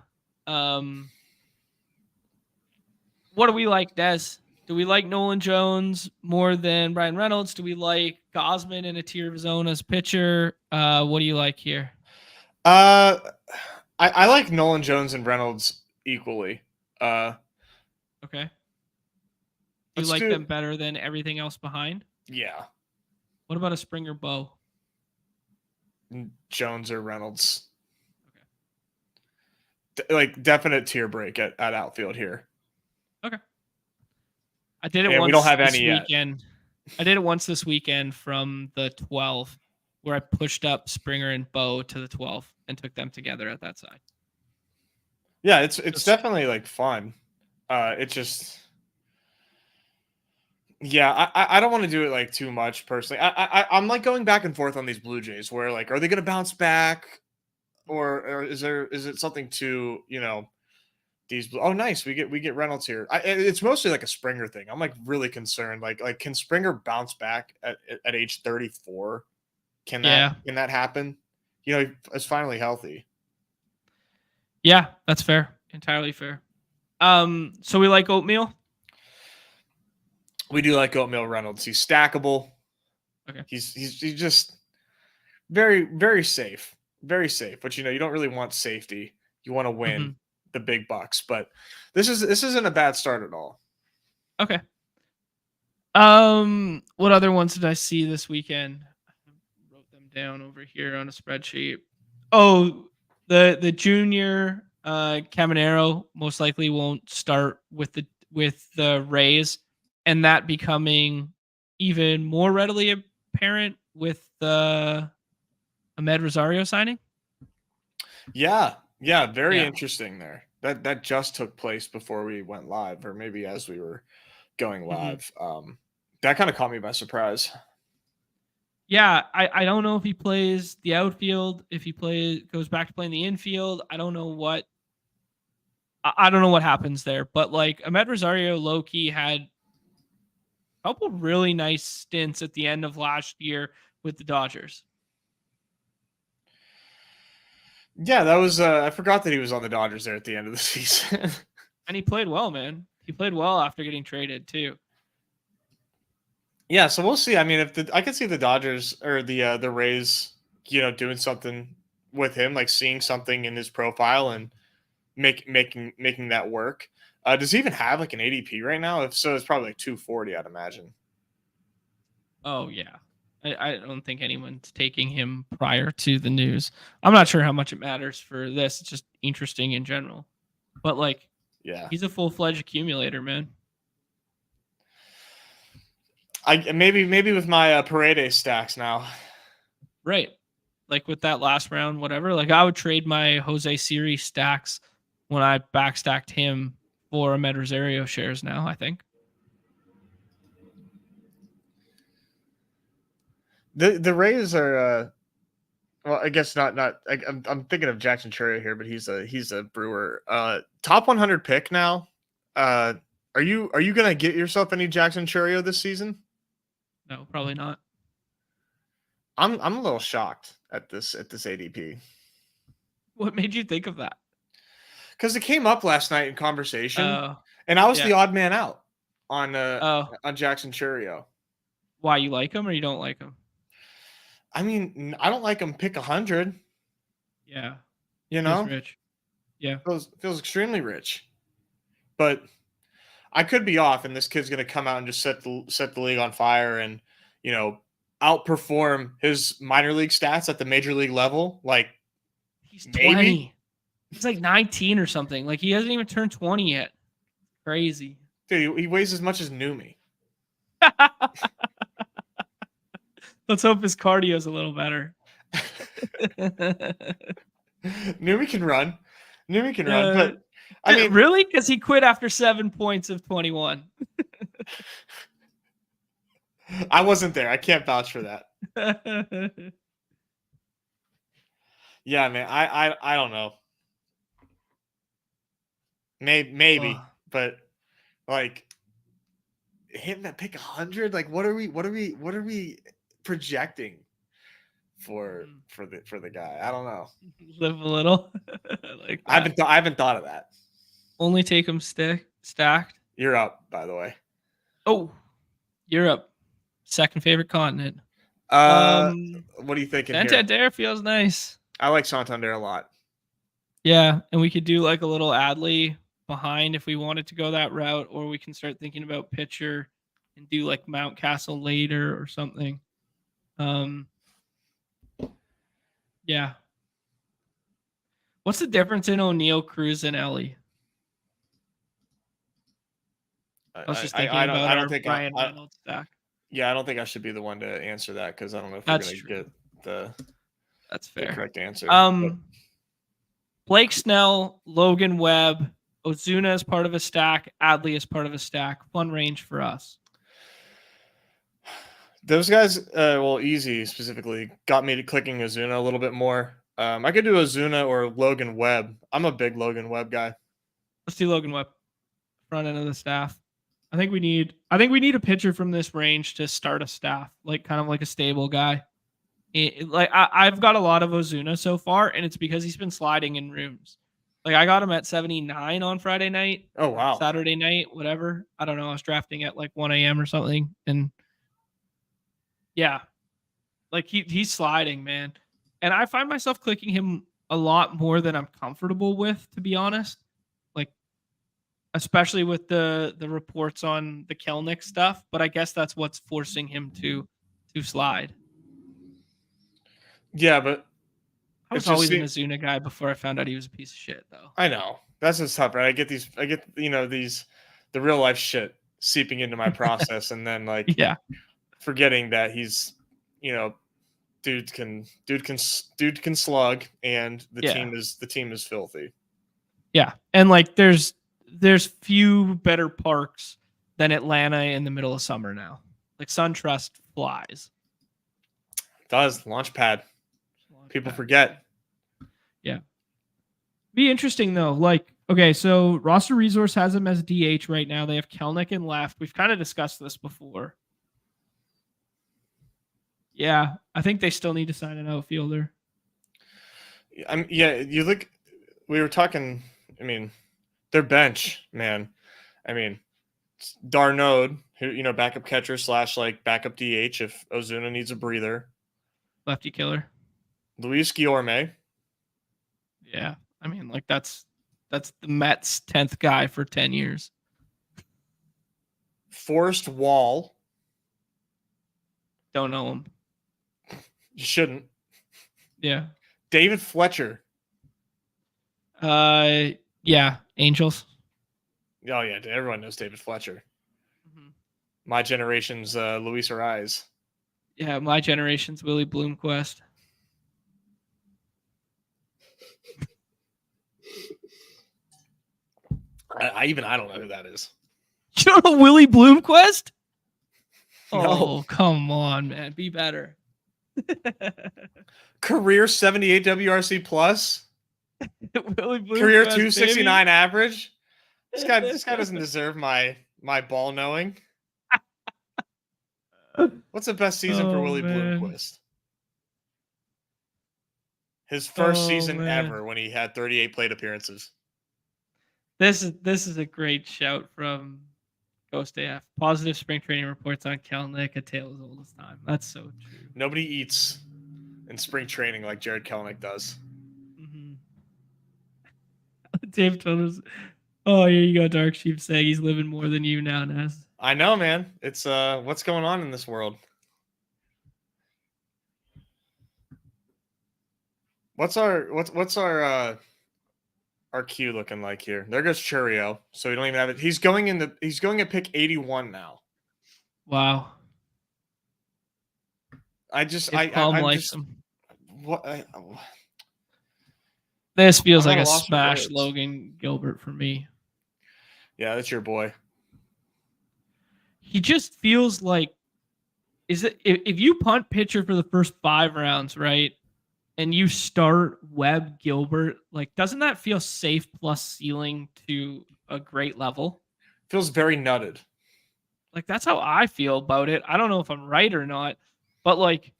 What do we like, Des? Do we like Nolan Jones more than Brian Reynolds? Do we like Gosman in a tier of his own as pitcher? What do you like here? I like Nolan Jones and Reynolds equally. Okay. Do you like them better than everything else behind? Yeah. What about a Springer Bow? Jones or Reynolds. Okay. Like definite tier break at outfield here. Okay. I did it once. We don't have any weekend. I did it once this weekend from the 12, where I pushed up Springer and Bow to the 12 and took them together at that side. Yeah, it's definitely like fun. It's just, yeah, I don't want to do it like too much personally. I'm like going back and forth on these Blue Jays where like, are they going to bounce back, or is it something to these? Oh, nice, we get Reynolds here. It's mostly like a Springer thing. I'm like really concerned. Like can Springer bounce back at age 34? Can that happen? It's finally healthy. Yeah, that's fair. Entirely fair. So we like Oatmeal. We do like Oatmeal Reynolds. He's stackable. Okay. He's just very, very safe. Very safe. But you don't really want safety. You want to win the big bucks. But this isn't a bad start at all. Okay. What other ones did I see this weekend? I wrote them down over here on a spreadsheet. Oh, the junior Caminero most likely won't start with the Rays, and that becoming even more readily apparent with the Ahmed Rosario signing. Yeah, very interesting there. That just took place before we went live, or maybe as we were going live. That kind of caught me by surprise. Yeah, I don't know if he plays the outfield, if he goes back to playing the infield. I don't know what happens there, but like Ahmed Rosario low-key had a couple really nice stints at the end of last year with the Dodgers. Yeah, that was. I forgot that he was on the Dodgers there at the end of the season. And he played well, man. He played well after getting traded too. Yeah, so we'll see. I mean, I could see the Dodgers or the Rays, doing something with him, like seeing something in his profile and making that work. Does he even have like an ADP right now? If so, it's probably like 240, I'd imagine. Oh yeah. I don't think anyone's taking him prior to the news. I'm not sure how much it matters for this. It's just interesting in general. But like, Yeah, he's a full-fledged accumulator, man. maybe with my Paredes stacks now. Right. Like with that last round, whatever. Like I would trade my Jose Siri stacks when I backstacked him for Ahmed Rosario shares now, I think. The Rays are well, I guess not. I'm thinking of Jackson Chourio here, but he's a Brewer. Top 100 pick now. Are you gonna get yourself any Jackson Chourio this season? No, probably not. I'm a little shocked at this ADP. What made you think of that? Because it came up last night in conversation, Oh, and I was yeah. the odd man out on Jackson Chourio. Why, you like him or you don't like him? I mean, I don't like him pick 100. Yeah. You Feels know, rich. Yeah. feels extremely rich, but I could be off, and this kid's going to come out and just set the league on fire, and outperform his minor league stats at the major league level. Like He's maybe 20. He's like 19 or something. Like he hasn't even turned 20 yet. Crazy. dude, he weighs as much as Neumy. Let's hope his cardio is a little better. Neumy can run. But I mean, really? Because he quit after 7 points of 21. I wasn't there. I can't vouch for that. Yeah, man. I don't know. Maybe, but like hitting that pick 100. Like, what are we projecting for the guy? I don't know. Live a little. Like I haven't thought of that. Only take him stacked. You're up, by the way. Oh, Europe, second favorite continent. What are you thinking here? Santander feels nice. I like Santander a lot. Yeah, and we could do like a little Adley behind if we wanted to go that route, or we can start thinking about pitcher and do like Mountcastle later or something. Yeah. What's the difference in O'Neill, Cruz, and Ellie? I was just thinking about our Ryan Reynolds stack. Yeah, I don't think I should be the one to answer that because I don't know if That's we're going to get That's fair. the correct answer. Blake Snell, Logan Webb, Ozuna as part of a stack, Adley as part of a stack. Fun range for us. Those guys, Easy specifically, got me to clicking Ozuna a little bit more. I could do Ozuna or Logan Webb. I'm a big Logan Webb guy. Let's do Logan Webb, front end of the staff. I think we need a pitcher from this range to start a staff, like kind of like a stable guy. I've got a lot of Ozuna so far, and it's because he's been sliding in rooms. Like I got him at 79 on Friday night. Oh wow. Saturday night, whatever. I don't know. I was drafting at like 1 a.m. or something, and yeah, like he's sliding, man. And I find myself clicking him a lot more than I'm comfortable with, to be honest. Like, especially with the reports on the Kelnick stuff. But I guess that's what's forcing him to slide. Yeah, but I was always an Ozuna guy before I found out he was a piece of shit, though. I know. That's just tough, right? I get the real life shit seeping into my process, and then like forgetting that he's, dude can slug, and the team is filthy. Yeah, and like there's few better parks than Atlanta in the middle of summer now. Like SunTrust flies. It does Launchpad. People forget. Yeah. Be interesting though. Like, okay, so Roster Resource has him as DH right now. They have Kelnick in left. We've kind of discussed this before. Yeah, I think they still need to sign an outfielder. You look. We were talking. I mean, their bench, man. I mean, Darnode, who backup catcher / like backup DH if Ozuna needs a breather. Lefty killer. Luis Guillorme. Yeah, I mean, like that's the Mets' 10th guy for 10 years. Forrest Wall. Don't know him. You shouldn't. Yeah. David Fletcher. Yeah, Angels. Oh yeah, everyone knows David Fletcher. Mm-hmm. My generation's Luis Ariz. Yeah, my generation's Willie Bloomquist. I don't know who that is. You don't know Willie Bloomquist? No. Oh, come on, man. Be better. Career 78 WRC plus. Willie Bloomquist, Career 269 baby. Average. This guy doesn't deserve my ball knowing. What's the best season for Willie Bloomquist? His first season ever when he had 38 plate appearances. This is a great shout from Ghost AF. Positive spring training reports on Kelnick, a tale as old as time. That's so true. Nobody eats in spring training like Jared Kelnick does. Mm-hmm. Dave told us, oh, here you go, Dark Sheep saying he's living more than you now, Nez. I know, man. It's what's going on in this world. What's our queue looking like here? There goes Churio. So we don't even have it. He's going at pick 81 now. Wow. I'm just him. What? This feels like a smash Logan Gilbert for me. Yeah, that's your boy. He just feels like, if you punt pitcher for the first 5 rounds, right? And you start Webb Gilbert, like, doesn't that feel safe plus ceiling to a great level? Feels very nutted. Like, that's how I feel about it. I don't know if I'm right or not, but like,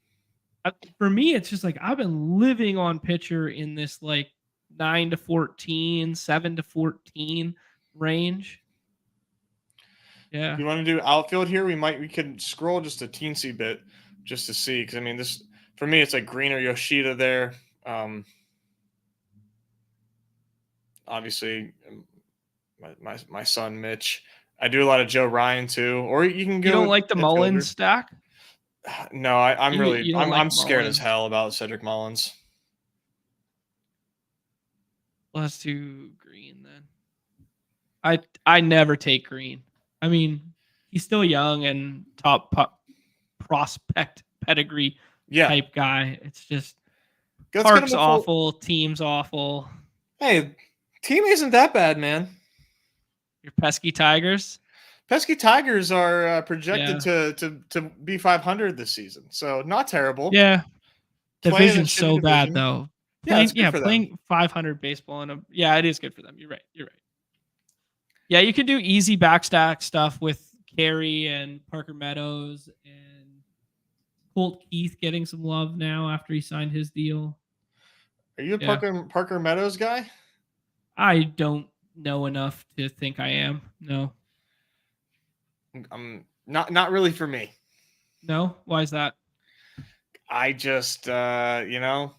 for me, it's just like I've been living on pitcher in this like 9 to 14, 7 to 14 range. Yeah. You want to do outfield here? We could scroll just a teensy bit just to see, because I mean, this for me, it's like Green or Yoshida there. Obviously, my son Mitch. I do a lot of Joe Ryan too, or you can go. You don't like the Mullins stack? No, I'm scared as hell about Cedric Mullins. Let's do Green then. I never take Green. I mean, he's still young and top prospect pedigree type guy. It's just Park's awful, team's awful. Hey, team isn't that bad, man. Your pesky Tigers. Pesky Tigers are projected to be 500 this season, so not terrible. Yeah, division's so bad though. Playing 500 baseball it is good for them. You're right. Yeah, you can do easy backstack stuff with Carey and Parker Meadows and Colt Keith getting some love now after he signed his deal. Are you a Parker Meadows guy? I don't know enough to think I am. No. Not really for me. No? Why is that? I just I'm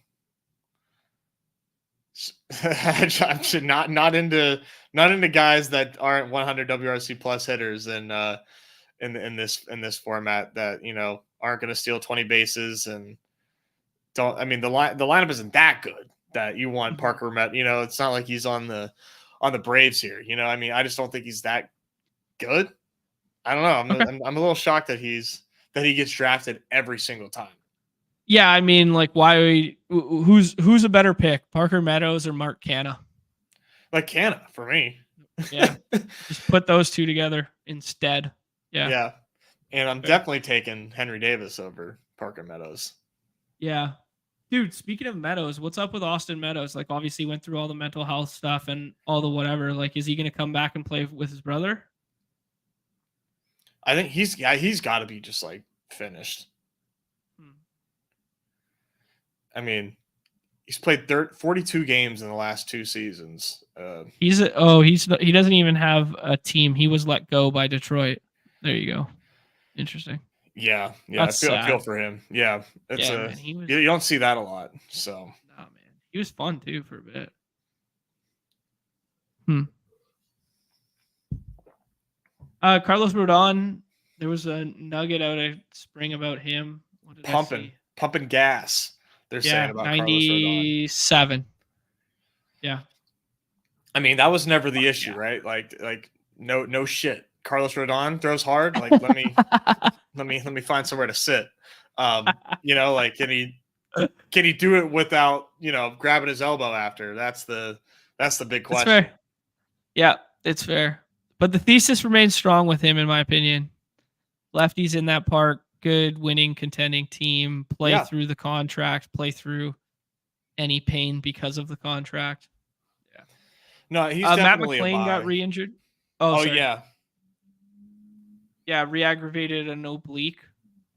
not into guys that aren't 100 WRC plus hitters in this format that aren't going to steal 20 bases and don't. I mean the lineup isn't that good that you want Parker Met. It's not like he's on the Braves here. I mean, I just don't think he's that good. I don't know. I'm a little shocked that he gets drafted every single time. Yeah, I mean, like, who's a better pick, Parker Meadows or Mark Canha? Like Canha for me. Yeah, just put those two together instead. Yeah. Yeah, and I'm definitely taking Henry Davis over Parker Meadows. Yeah, dude. Speaking of Meadows, what's up with Austin Meadows? Like, obviously went through all the mental health stuff and all the whatever. Like, is he going to come back and play with his brother? I think he's got to be just like finished. I mean, He's played 42 games in the last 2 seasons. He doesn't even have a team. He was let go by Detroit. There you go. Interesting. Yeah. That's I feel sad. for him. Yeah, it's man, he was. you don't see that a lot. So, Nah, man, he was fun too for a bit. Carlos Rodon. There was a nugget out of spring about him. What did I see? Pumping gas. They're saying about 97. Yeah. I mean, that was never the issue, right? Like no shit. Carlos Rodon throws hard. Like let me find somewhere to sit. Like can he do it without grabbing his elbow after? That's the big question. That's fair. Yeah, it's fair. But the thesis remains strong with him, in my opinion. Lefties in that park, good winning contending team. Play through the contract. Play through any pain because of the contract. Yeah. No, he's Matt definitely McLean got re-injured. Oh yeah. Yeah, re-aggravated an oblique.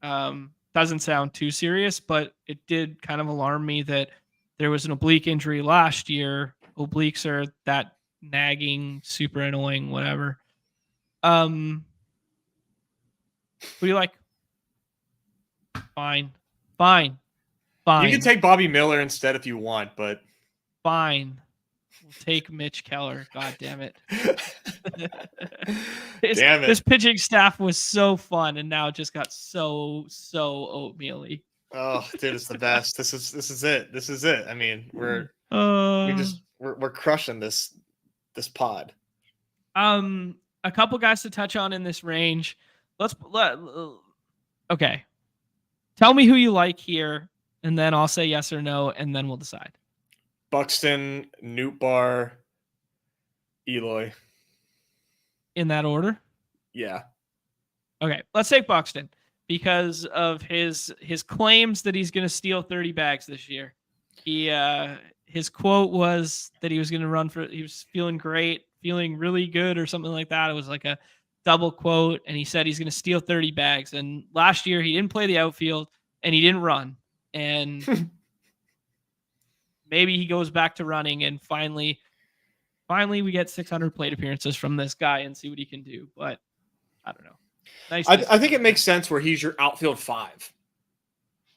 Doesn't sound too serious, but it did kind of alarm me that there was an oblique injury last year. Obliques are that nagging, super annoying, whatever. Who do you like? Fine. You can take Bobby Miller instead if you want, but fine. We'll take Mitch Keller. God damn it. Damn it. This pitching staff was so fun and now it just got so oatmeal-y. Oh, dude, it's the best. This is it. I mean, we're crushing this pod. A couple guys to touch on in this range. Okay. Tell me who you like here, and then I'll say yes or no, and then we'll decide. Buxton, Nootbaar, Eloy. In that order? Yeah. Okay, let's take Buxton because of his claims that he's going to steal 30 bags this year. His quote was that he was going to he was feeling great, feeling really good or something like that. It was like a double quote, and he said he's going to steal 30 bags. And last year he didn't play the outfield and he didn't run. And maybe he goes back to running and finally we get 600 plate appearances from this guy and see what he can do. But I don't know. Nice. I think it makes sense where he's your outfield 5.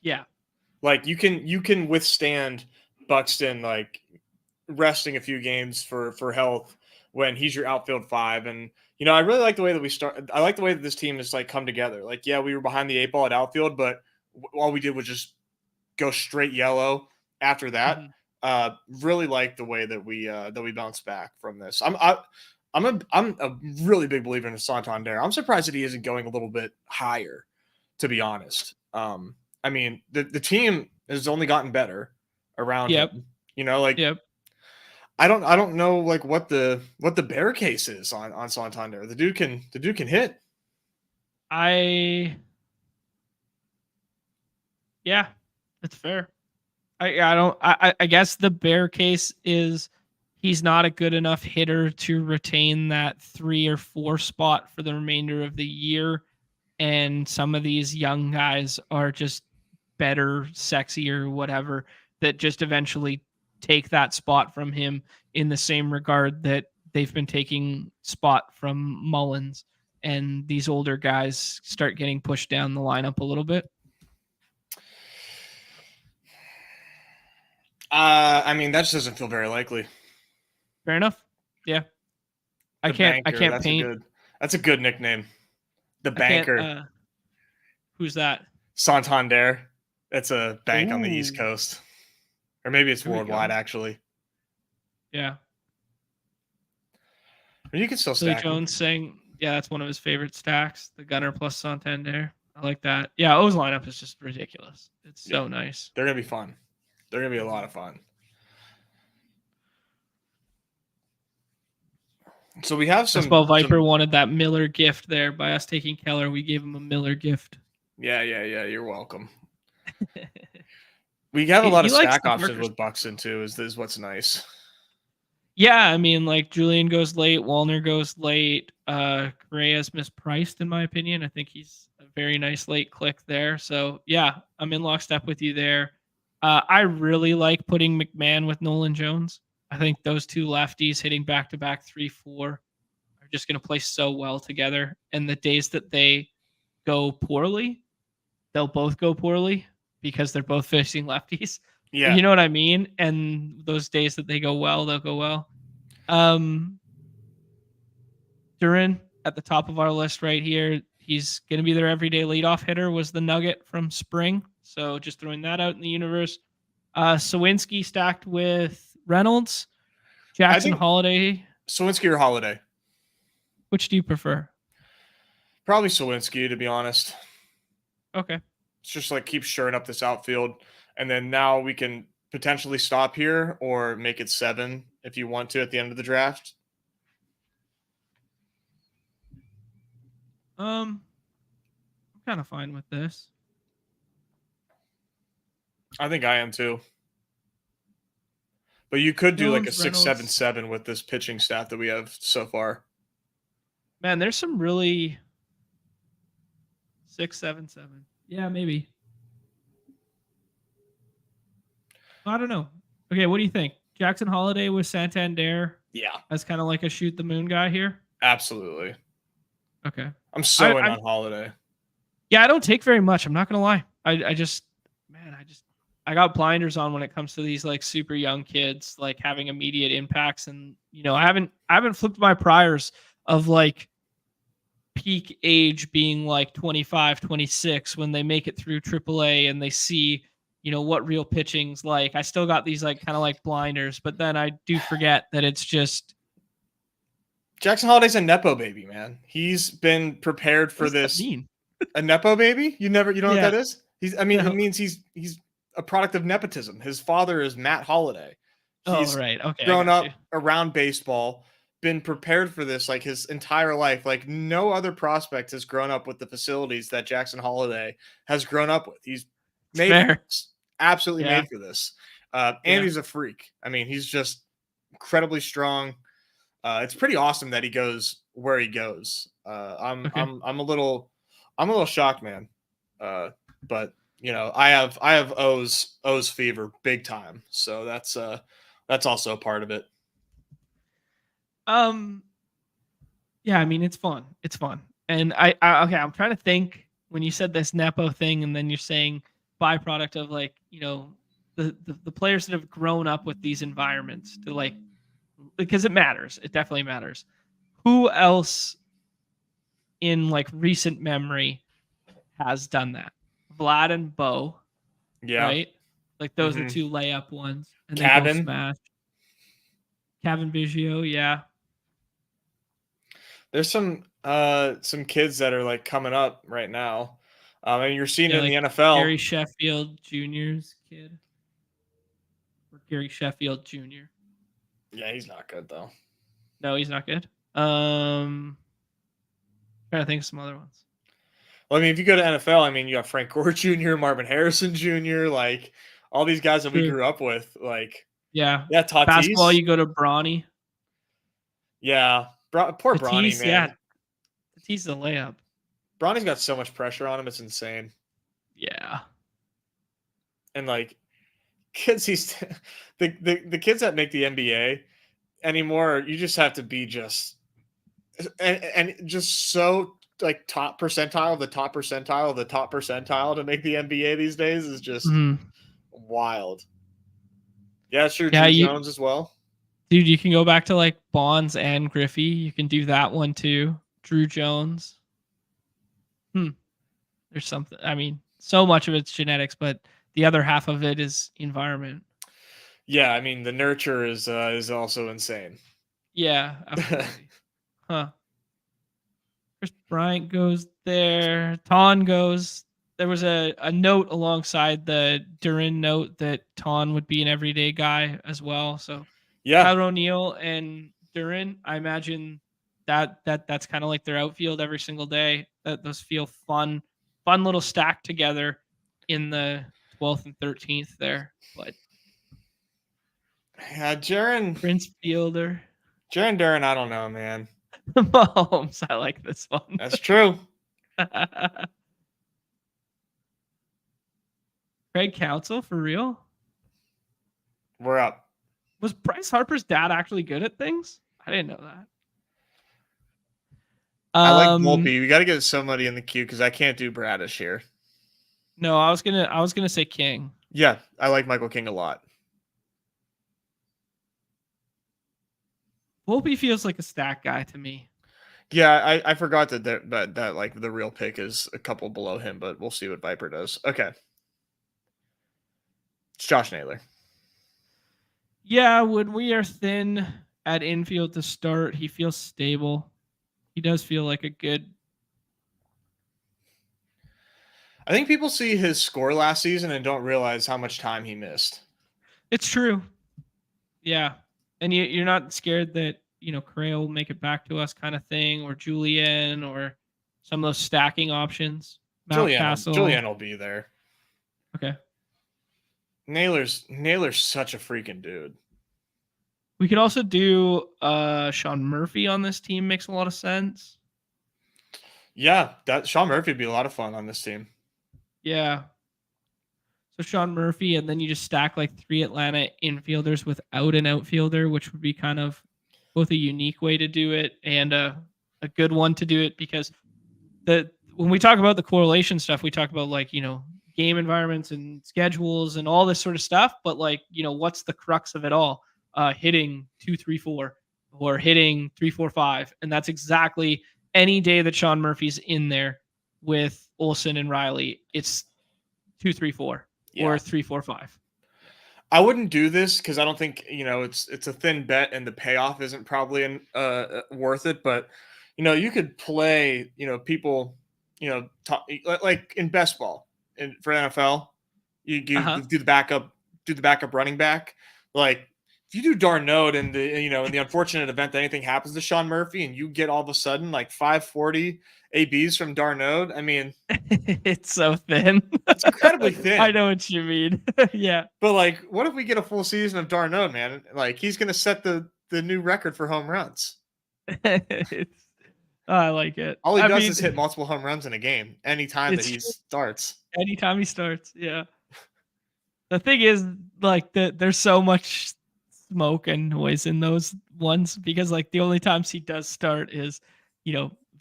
Yeah. Like you can withstand Buxton like resting a few games for health when he's your outfield 5. And I really like the way that we start. I like the way that this team has like come together. Like, yeah, we were behind the 8 ball at outfield, but all we did was just go straight yellow after that. Mm-hmm. Really like the way that we bounced back from this. I'm a really big believer in Santander. I'm surprised that he isn't going a little bit higher, to be honest. I mean, the team has only gotten better around him. Yep. I don't know like what the bear case is on Santander. The dude can hit. Yeah, that's fair. I guess the bear case is he's not a good enough hitter to retain that 3 or 4 spot for the remainder of the year. And some of these young guys are just better, sexier, whatever, that just eventually take that spot from him in the same regard that they've been taking spot from Mullins. And these older guys start getting pushed down the lineup a little bit. I mean, that just doesn't feel very likely. Fair enough. Yeah. I can't paint. That's a good nickname. The Banker. Who's that? Santander. It's a bank on the East Coast. Or maybe it's worldwide, actually. Yeah. Or you can still stack Jones saying, yeah, that's one of his favorite stacks. The Gunner plus Santander. I like that. Yeah, O's lineup is just ridiculous. It's so nice. They're going to be fun. They're going to be a lot of fun. So we have some. Baseball Viper wanted that Miller gift there. By us taking Keller, we gave him a Miller gift. Yeah. You're welcome. We have a lot of stack options with Buxton too. Is what's nice. Yeah, I mean, like Julian goes late, Wallner goes late. Correa's mispriced in my opinion. I think he's a very nice late click there. So yeah, I'm in lockstep with you there. I really like putting McMahon with Nolan Jones. I think those two lefties hitting back-to-back 3-4 are just going to play so well together. And the days that they go poorly, they'll both go poorly because they're both facing lefties. Yeah. You know what I mean? And those days that they go well, they'll go well. Duran at the top of our list right here. He's going to be their everyday leadoff hitter, was the nugget from spring. So just throwing that out in the universe. Sawinski stacked with Reynolds, Jackson Holiday. Sawinski or Holiday? Which do you prefer? Probably Sawinski, to be honest. Okay. It's just like keep shoring up this outfield. And then now we can potentially stop here or make it 7 if you want to at the end of the draft. I'm kind of fine with this. I think I am too. But you could do like a 6-7-7 with this pitching staff that we have so far. Man, there's some really 6-7-7. Yeah, maybe. I don't know. Okay, what do you think? Jackson Holiday with Santander? Yeah. As kind of like a shoot the moon guy here? Absolutely. Okay. I'm so in on Holiday. Yeah, I don't take very much. I'm not gonna lie. I got blinders on when it comes to these like super young kids like having immediate impacts, and I haven't flipped my priors of like peak age being like 25, 26 when they make it through AAA and they see what real pitching's like. I still got these like kind of like blinders, but then I do forget that it's just Jackson Holiday's a Nepo baby, man. He's been prepared for this. A Nepo baby? You don't know what that is? It means he's a product of nepotism. His father is Matt Holiday. He's right. Okay. Grown up around baseball, been prepared for this like his entire life. Like no other prospect has grown up with the facilities that Jackson Holiday has grown up with. He's absolutely made for this. And he's a freak. I mean, he's just incredibly strong. It's pretty awesome that he goes where he goes. I'm a little shocked, man. But I have O's fever big time. So that's also a part of it. Yeah, I mean it's fun. It's fun. And I'm trying to think when you said this Nepo thing and then you're saying byproduct of like, the players that have grown up with these environments to like, because it matters. It definitely matters. Who else in like recent memory has done that? Vlad and Bo. Yeah. Right? Like those are two layup ones. And Cabin. they both smashed. Cabin Biggio, yeah. There's some kids that are like coming up right now. And you're seeing it in the NFL. Gary Sheffield Jr.'s kid. Or Gary Sheffield Jr. Yeah, he's not good though. No, he's not good. Trying to think of some other ones. Well, I mean, if you go to NFL, I mean, you have Frank Gore Jr., Marvin Harrison Jr., like all these guys that we grew up with. Like, yeah, Tatis. Basketball, you go to Bronny. Yeah, poor Tatis, Bronny, man. Yeah, Tatis is a layup. Bronny's got so much pressure on him; it's insane. Yeah, and like kids, the kids that make the NBA anymore, you just have to be just and just so like top percentile of the top percentile of the top percentile to make the NBA these days is just wild. Yeah, sure. Yeah, Drew Jones as well. Dude, you can go back to like Bonds and Griffey. You can do that one too. Drew Jones. There's something. I mean, so much of it's genetics, but the other half of it is environment. Yeah, I mean the nurture is also insane. Yeah, absolutely. Chris Bryant goes there. Ton goes. There was a note alongside the Duran note that Ton would be an everyday guy as well. So yeah, Tyler O'Neill and Duran, I imagine that's kind of like their outfield every single day. That those feel fun little stack together in the 12th and 13th there. But yeah, Jaron Prince Fielder. Jaron Duran, I don't know, man. Mahomes, I like this one. That's true. Craig Counsell, for real? We're up. Was Bryce Harper's dad actually good at things? I didn't know that. I like Volpe. We got to get somebody in the queue because I can't do Bradish here. No, I was gonna say King. Yeah, I like Michael King a lot. Volpe feels like a stack guy to me. Yeah, I forgot that like the real pick is a couple below him, but we'll see what Viper does. Okay. It's Josh Naylor. Yeah, when we are thin at infield to start, he feels stable. He does feel like a good. I think people see his score last season and don't realize how much time he missed. It's true. Yeah. And you're not scared that, Correa will make it back to us kind of thing, or Julian, or some of those stacking options. Julian will be there. Okay. Naylor's such a freaking dude. We could also do Sean Murphy on this team. Makes a lot of sense. Yeah, that Sean Murphy would be a lot of fun on this team. Yeah. So Sean Murphy, and then you just stack like 3 Atlanta infielders without an outfielder, which would be kind of both a unique way to do it and a good one to do it, because when we talk about the correlation stuff, we talk about like, game environments and schedules and all this sort of stuff. But like, what's the crux of it all? Hitting 2-3-4 or hitting 3-4-5. And that's exactly any day that Sean Murphy's in there with Olsen and Riley, it's 2-3-4 or 3-4-5. I wouldn't do this because I don't think it's a thin bet and the payoff isn't probably worth it. But you could play people like in best ball and for NFL, you do the backup running back. Like if you do Darnold and in the unfortunate event that anything happens to Sean Murphy and you get all of a sudden like 540 ABs from Darnold, I mean, it's so thin. It's incredibly thin. I know what you mean. Yeah. But like, what if we get a full season of Darnold, man? Like he's going to set the new record for home runs. I like it. All he does is hit multiple home runs in a game anytime that he starts. Anytime he starts, yeah. The thing is, like, there's so much smoke and noise in those ones because, like, the only times he does start is,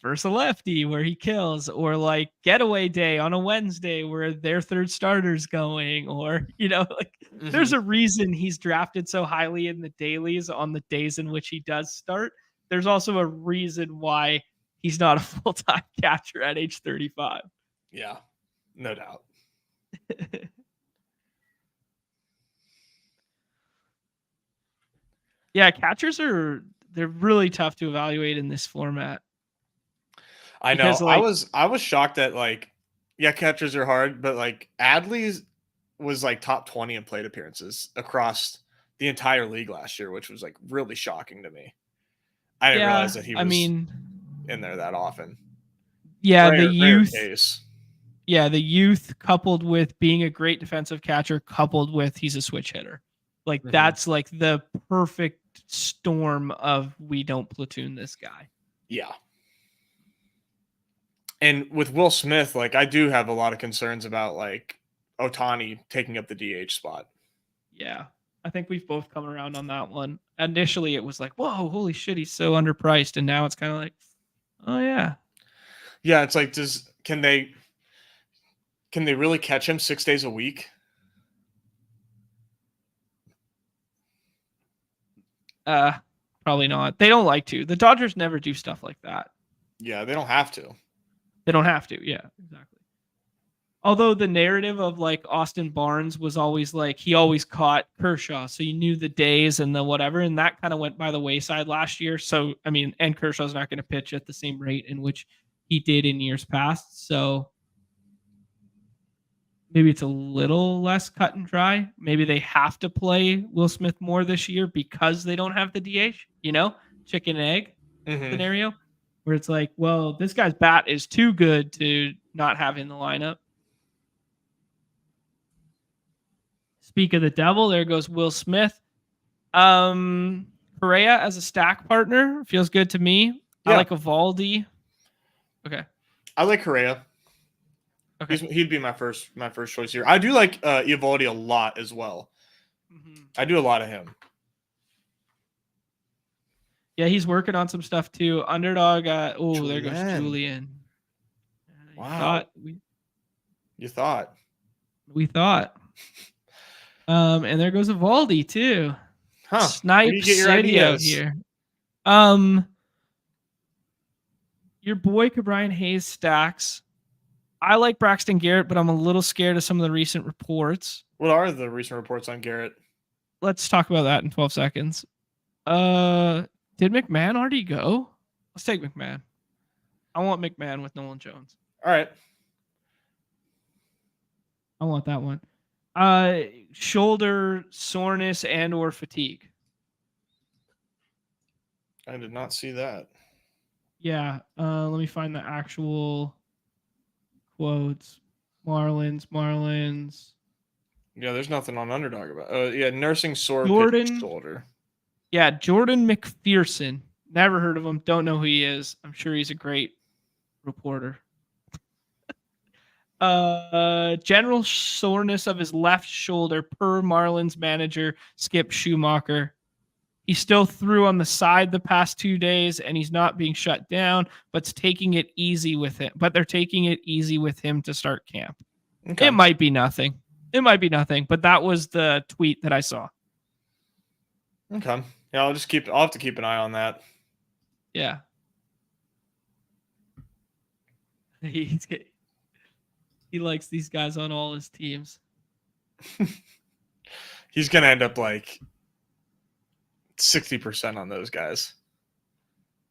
versus a lefty where he kills, or like getaway day on a Wednesday where their third starter's going, or, there's a reason he's drafted so highly in the dailies on the days in which he does start. There's also a reason why he's not a full-time catcher at age 35. Yeah, no doubt. Yeah, catchers they're really tough to evaluate in this format. I know. I was shocked that catchers are hard, but like Adley's was like top 20 in plate appearances across the entire league last year, which was like really shocking to me. I didn't realize that he was in there that often. Yeah, the youth. Yeah, the youth coupled with being a great defensive catcher, coupled with he's a switch hitter. Like that's like the perfect storm of we don't platoon this guy. Yeah. And with Will Smith, like I do have a lot of concerns about like Ohtani taking up the DH spot. Yeah. I think we've both come around on that one. Initially it was like, whoa, holy shit, he's so underpriced. And now it's kind of like, oh yeah. Yeah, it's like can they really catch him 6 days a week? Probably not. They don't like to. The Dodgers never do stuff like that. Yeah, they don't have to. They don't have to. Yeah, exactly. Although the narrative of like Austin Barnes was always like he always caught Kershaw, so you knew the days and the whatever, and that kind of went by the wayside last year. So I mean, and Kershaw's not going to pitch at the same rate in which he did in years past. So maybe it's a little less cut and dry. Maybe they have to play Will Smith more this year because they don't have the DH, chicken and egg scenario, where it's like, well, this guy's bat is too good to not have in the lineup. Speak of the devil, there goes Will Smith. Correa as a stack partner feels good to me. Yeah. I like Evaldi. Okay. I like Correa. Okay. He'd be my first choice here. I do like Evaldi a lot as well. I do a lot of him. Yeah, he's working on some stuff too. Underdog. There goes Julian. Julian. Wow. You thought. We thought. And there goes Evaldi too. Huh. Snipe Where do you get your City out ideas? here. Your boy Cabrian Hayes stacks. I like Braxton Garrett, but I'm a little scared of some of the recent reports. What are the recent reports on Garrett? Let's talk about that in 12 seconds. Did McMahon already go? Let's take McMahon. I want McMahon with Nolan Jones. All right. I want that one. Shoulder soreness and or fatigue. I did not see that. Yeah. Let me find the actual quotes. Marlins. Yeah, there's nothing on Underdog about. Yeah, nursing sore shoulder. Yeah, Jordan McPherson. Never heard of him. Don't know who he is. I'm sure he's a great reporter. General soreness of his left shoulder per Marlins manager Skip Schumacher. He still threw on the side the past 2 days, and he's not being shut down, but taking it easy with it. But they're taking it easy with him to start camp. Okay. It might be nothing. But that was the tweet that I saw. Okay. Yeah, I'll have to keep an eye on that. Yeah. He likes these guys on all his teams. He's gonna end up like 60% on those guys.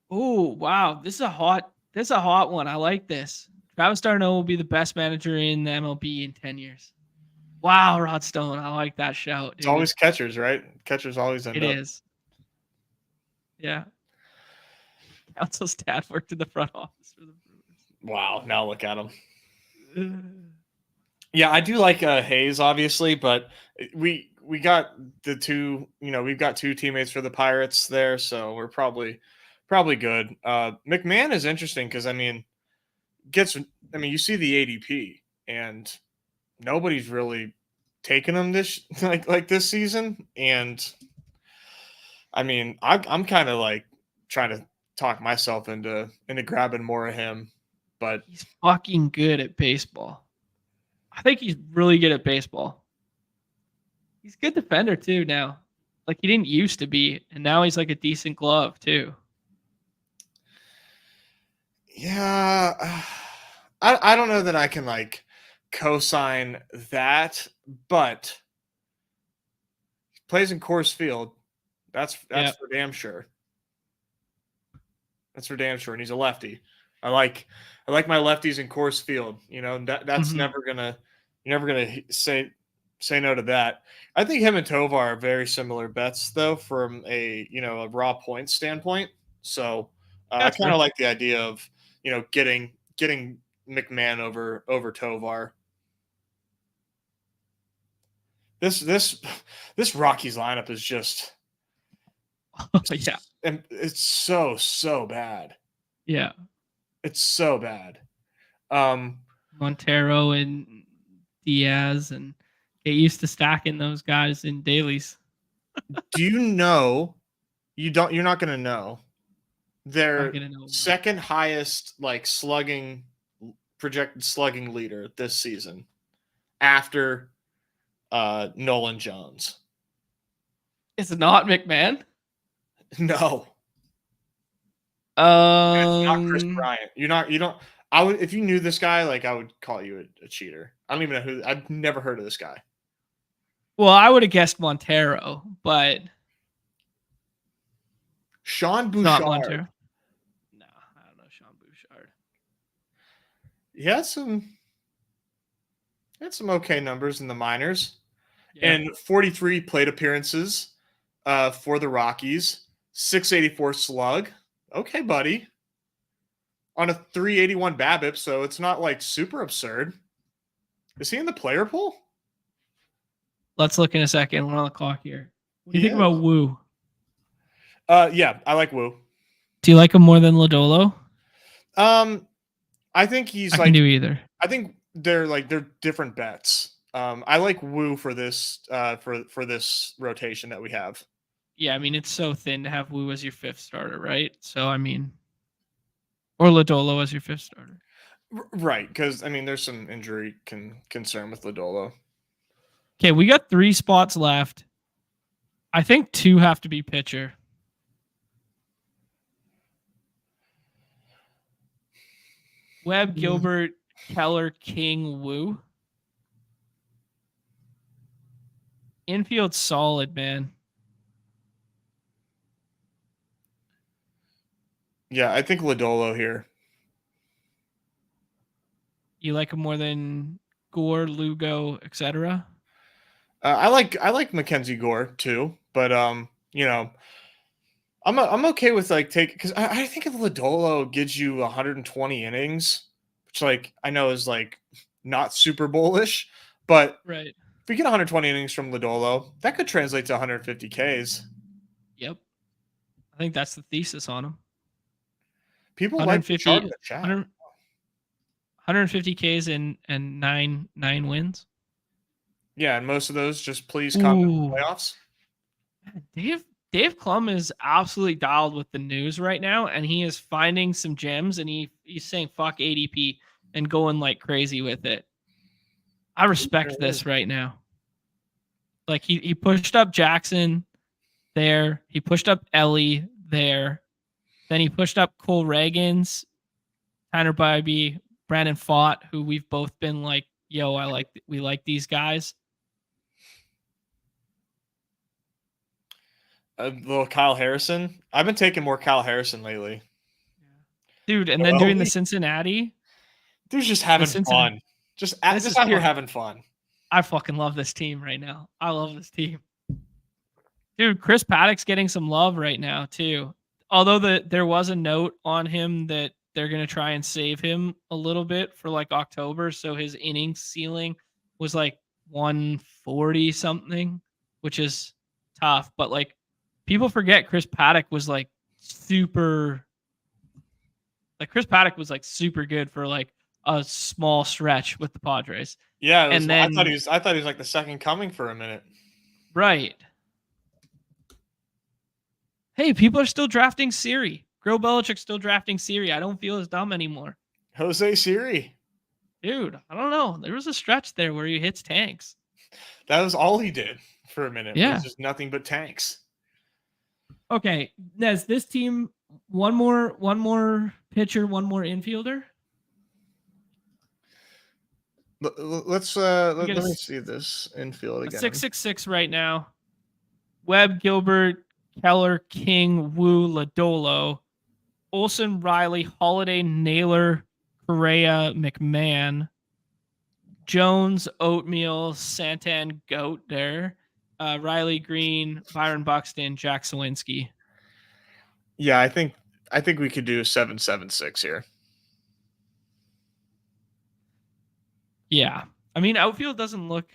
Oh wow, this is a hot one. I like this. Travis d'Arnaud will be the best manager in the MLB in 10 years. Wow, Rod Stone, I like that shout. Dude. It's always catchers, right? Catchers always end up. It is. Yeah. Council's dad worked in the front office for the Brewers. Wow, now look at him. Yeah, I do like Hayes, obviously, but we got the two. We've got two teammates for the Pirates there, so we're probably good. McMahon is interesting because you see the ADP, and nobody's really taken him this like this season, and I'm kind of like trying to talk myself into grabbing more of him, but he's fucking good at baseball. I think he's really good at baseball. He's a good defender too now. Like he didn't used to be, and now he's like a decent glove too. Yeah, I don't know that I can like co-sign that, but he plays in Coors Field. That's for damn sure. That's for damn sure, and he's a lefty. I like my lefties in Coors Field. That's never gonna say no to that. I think him and Tovar are very similar bets though, from a raw point standpoint. So I kind of like the idea of getting McMahon over Tovar. This Rockies lineup is just yeah, and it's so bad. Yeah, it's so bad. Montero and Diaz, and get used to stacking those guys in dailies. Do you know? You're not going to know. Their second highest projected slugging leader this season after Nolan Jones. It's not McMahon? No. It's not Chris Bryant. If you knew this guy, I would call you a cheater. I don't even know who. I've never heard of this guy. Well, I would have guessed Montero, but Sean Bouchard. Not Montero. No, I don't know Sean Bouchard. He had some okay numbers in the minors, and 43 plate appearances for the Rockies. 684 slug. Okay, buddy. On a 381 BABIP, so it's not super absurd. Is he in the player pool? Let's look in a second. We're on the clock here. What do you think about Wu? Yeah, I like Wu. Do you like him more than Lodolo? I think he's I can do either. I think they're different bets. I like Wu for this for this rotation that we have. Yeah, I mean, it's so thin to have Wu as your 5th starter, right? So, I mean, or Lodolo as your 5th starter. Right, because I mean, there's some injury concern with Lodolo. Okay, we got 3 spots left. I think 2 have to be pitcher. Webb, Gilbert, Keller, King, Wu. Infield solid, man. Yeah, I think Lodolo here. You like him more than Gore, Lugo, etc.? I like Mackenzie Gore too, but you know, I'm okay with like because I think if Lodolo gives you 120 innings, which like I know is like not Super Bowl-ish, but Right. if we get 120 innings from Lodolo, that could translate to 150 Ks. Yep. I think that's the thesis on him. People like the chart in the chat. 150 Ks and 9 wins. Yeah, and most of those just please come to the playoffs. Dave Klum is absolutely dialed with the news right now, and he is finding some gems, and he's saying fuck ADP and going like crazy with it. I respect this right now. Like he pushed up Jackson there, he pushed up Ellie there, then he pushed up Cole Reagans, Tanner Bybee, Brandon Fott, who we've both been like, yo, we like these guys. A little Kyle Harrison. I've been taking more Kyle Harrison lately. Dude, and then doing the Cincinnati. Dude's just having fun. Just out here having fun. I fucking love this team right now. I love this team. Dude, Chris Paddock's getting some love right now, too. Although there was a note on him that they're going to try and save him a little bit for like October. So his innings ceiling was like 140 something, which is tough. But like people forget Chris Paddock was like super good for like a small stretch with the Padres. Yeah, and then I thought he was like the second coming for a minute. Right. Hey, people are still drafting Siri. Grill Belichick's still drafting Siri. I don't feel as dumb anymore. Jose Siri. Dude, I don't know. There was a stretch there where he hits tanks. That was all he did for a minute. Yeah. It was just nothing but tanks. Okay, Nez, this team, one more pitcher, one more infielder. Let me see this infield again. 666 right now. Webb, Gilbert, Keller, King, Wu, Lodolo, Olsen, Riley, Holiday, Naylor, Correa, McMahon, Jones, Oatmeal, Santan, Goat there, Riley Green, Byron Buxton, Jack Sawinski. Yeah, I think we could do 7-7-6 here. Yeah. I mean, outfield doesn't look.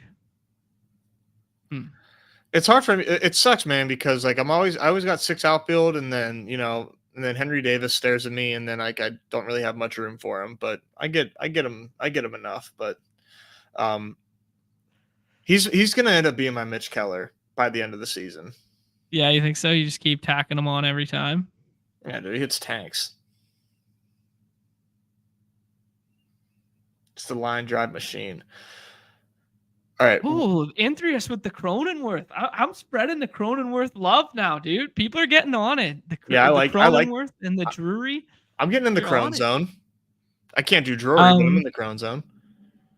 It's hard for me. It sucks, man, because like I always got 6 outfield, and then and then Henry Davis stares at me, and then like I don't really have much room for him. But I get him enough. But he's gonna end up being my Mitch Keller by the end of the season. Yeah, you think so? You just keep tacking him on every time. Yeah, dude, he hits tanks. It's the line drive machine. All right. Oh, Andreas with the Cronenworth. I'm spreading the Cronenworth love now, dude. People are getting on it. I like Cronenworth and the Drury. I'm getting in the Crone zone. I can't do Drury, but I'm in the Crone zone.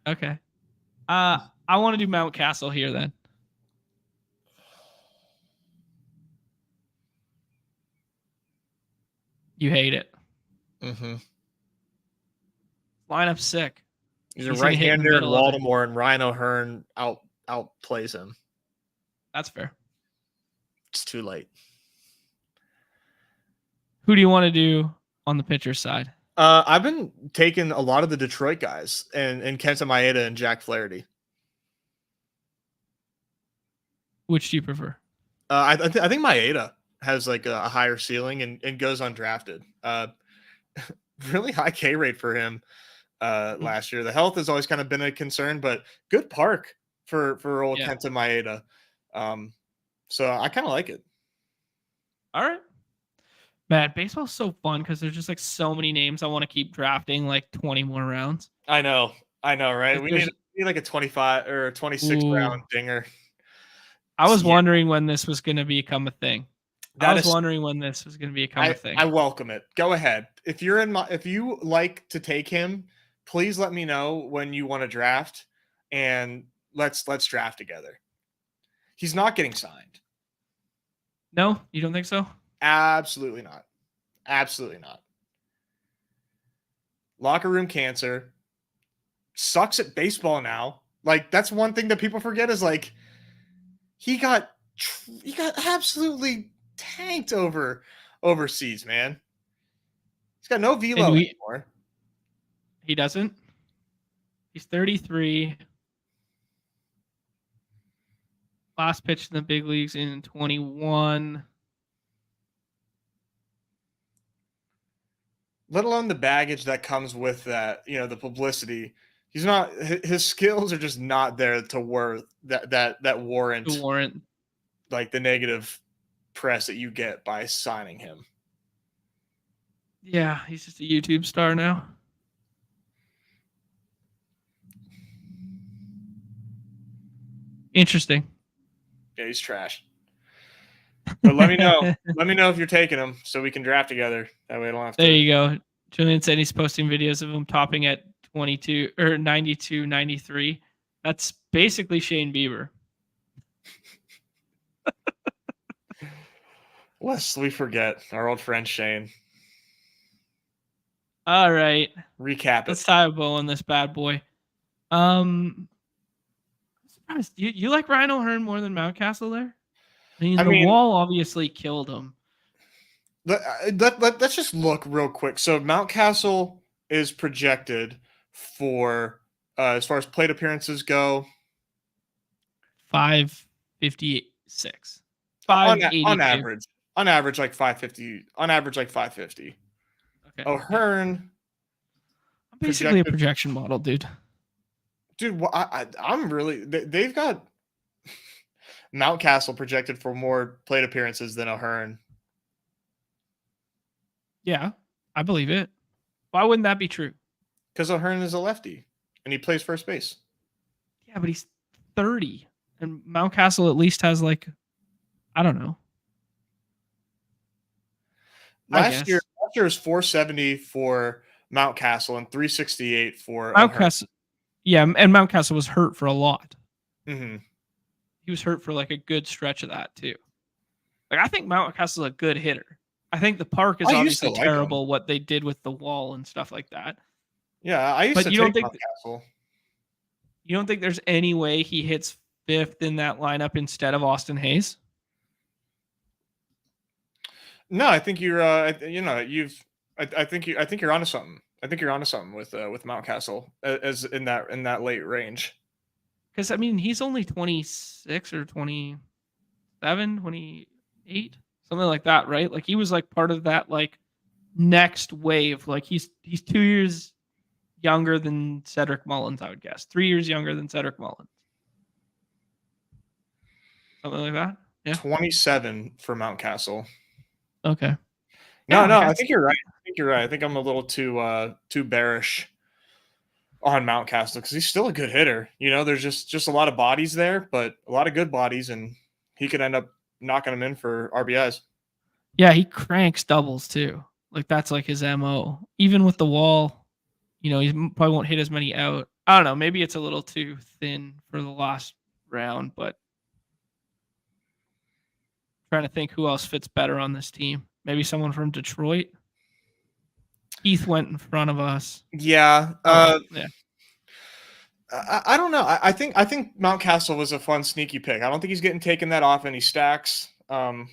Okay. I want to do Mountcastle here then. You hate it. Mm-hmm. Lineup's sick. He's a right-hander in Baltimore, and Ryan O'Hearn outplays him. That's fair. It's too late. Who do you want to do on the pitcher side? I've been taking a lot of the Detroit guys and Kenta Maeda and Jack Flaherty. Which do you prefer? I think Maeda has like a higher ceiling and goes undrafted. Really high K rate for him last year. The health has always kind of been a concern, but good park. for old Yeah. Kenta Maeda. So I kind of like it. All right. Man, baseball's so fun because there's just like so many names I want to keep drafting, like 20 more rounds. I know, right? Like, We need like a 25 or a 26 round dinger. I was Yeah. wondering when this was going to become a thing. I welcome it. Go ahead. If you like to take him, please let me know when you want to draft, and let's draft together. He's not getting signed. No, you don't think so? Absolutely not. Absolutely not. Locker room cancer. Sucks at baseball now. Like, that's one thing that people forget is like he got absolutely tanked overseas, man. He's got no velo anymore. He doesn't. He's 33. Last pitched in the big leagues in 21. Let alone the baggage that comes with that, the publicity. His skills are just not there to warrant like the negative press that you get by signing him. Yeah, he's just a YouTube star now. Interesting. Yeah, he's trash. But let me know. Let me know if you're taking him so we can draft together. That way I don't have to. There you go. Julian said he's posting videos of him topping at 22 or 92, 93. That's basically Shane Bieber. Lest we forget our old friend Shane. All right. Recap it. Let's tie a bow on this bad boy. I'm surprised. You like Ryan O'Hearn more than Mountcastle there? I mean, wall obviously killed him. Let's just look real quick. So Mountcastle is projected for, as far as plate appearances go, 556. On average, like 550. On average, like 550. Okay. O'Hearn. I'm basically a projection model, dude. Dude, I'm really. They've got Mountcastle projected for more plate appearances than O'Hearn. Yeah, I believe it. Why wouldn't that be true? Because O'Hearn is a lefty and he plays first base. Yeah, but he's 30, and Mountcastle at least has like, I don't know. Last year was 470 for Mountcastle and 368 for Mountcastle. O'Hearn. Yeah, and Mountcastle was hurt for a lot. Mm-hmm. He was hurt for like a good stretch of that too. Like, I think Mountcastle's a good hitter. I think the park is obviously terrible what they did with the wall and stuff like that. Yeah, I used to take Mountcastle. You don't think there's any way he hits fifth in that lineup instead of Austin Hayes? No, I think you're. I think you're onto something. I think you're onto something with Mountcastle as in that late range. Because I mean, he's only 26 or 27, 28, something like that, right? Like, he was like part of that like next wave. Like, he's 2 years younger than Cedric Mullins, I would guess. 3 years younger than Cedric Mullins. Something like that. Yeah. 27 for Mountcastle. Okay. No, I think you're right. I think I'm a little too bearish on Mountcastle because he's still a good hitter. There's just a lot of bodies there, but a lot of good bodies, and he could end up knocking them in for RBIs. Yeah, he cranks doubles too. Like, that's like his MO. Even with the wall, he probably won't hit as many out. I don't know. Maybe it's a little too thin for the last round, but trying to think who else fits better on this team. Maybe someone from Detroit. Heath went in front of us. Yeah. Yeah. I don't know. I think Mountcastle was a fun sneaky pick. I don't think he's getting taken that often. He stacks. I'm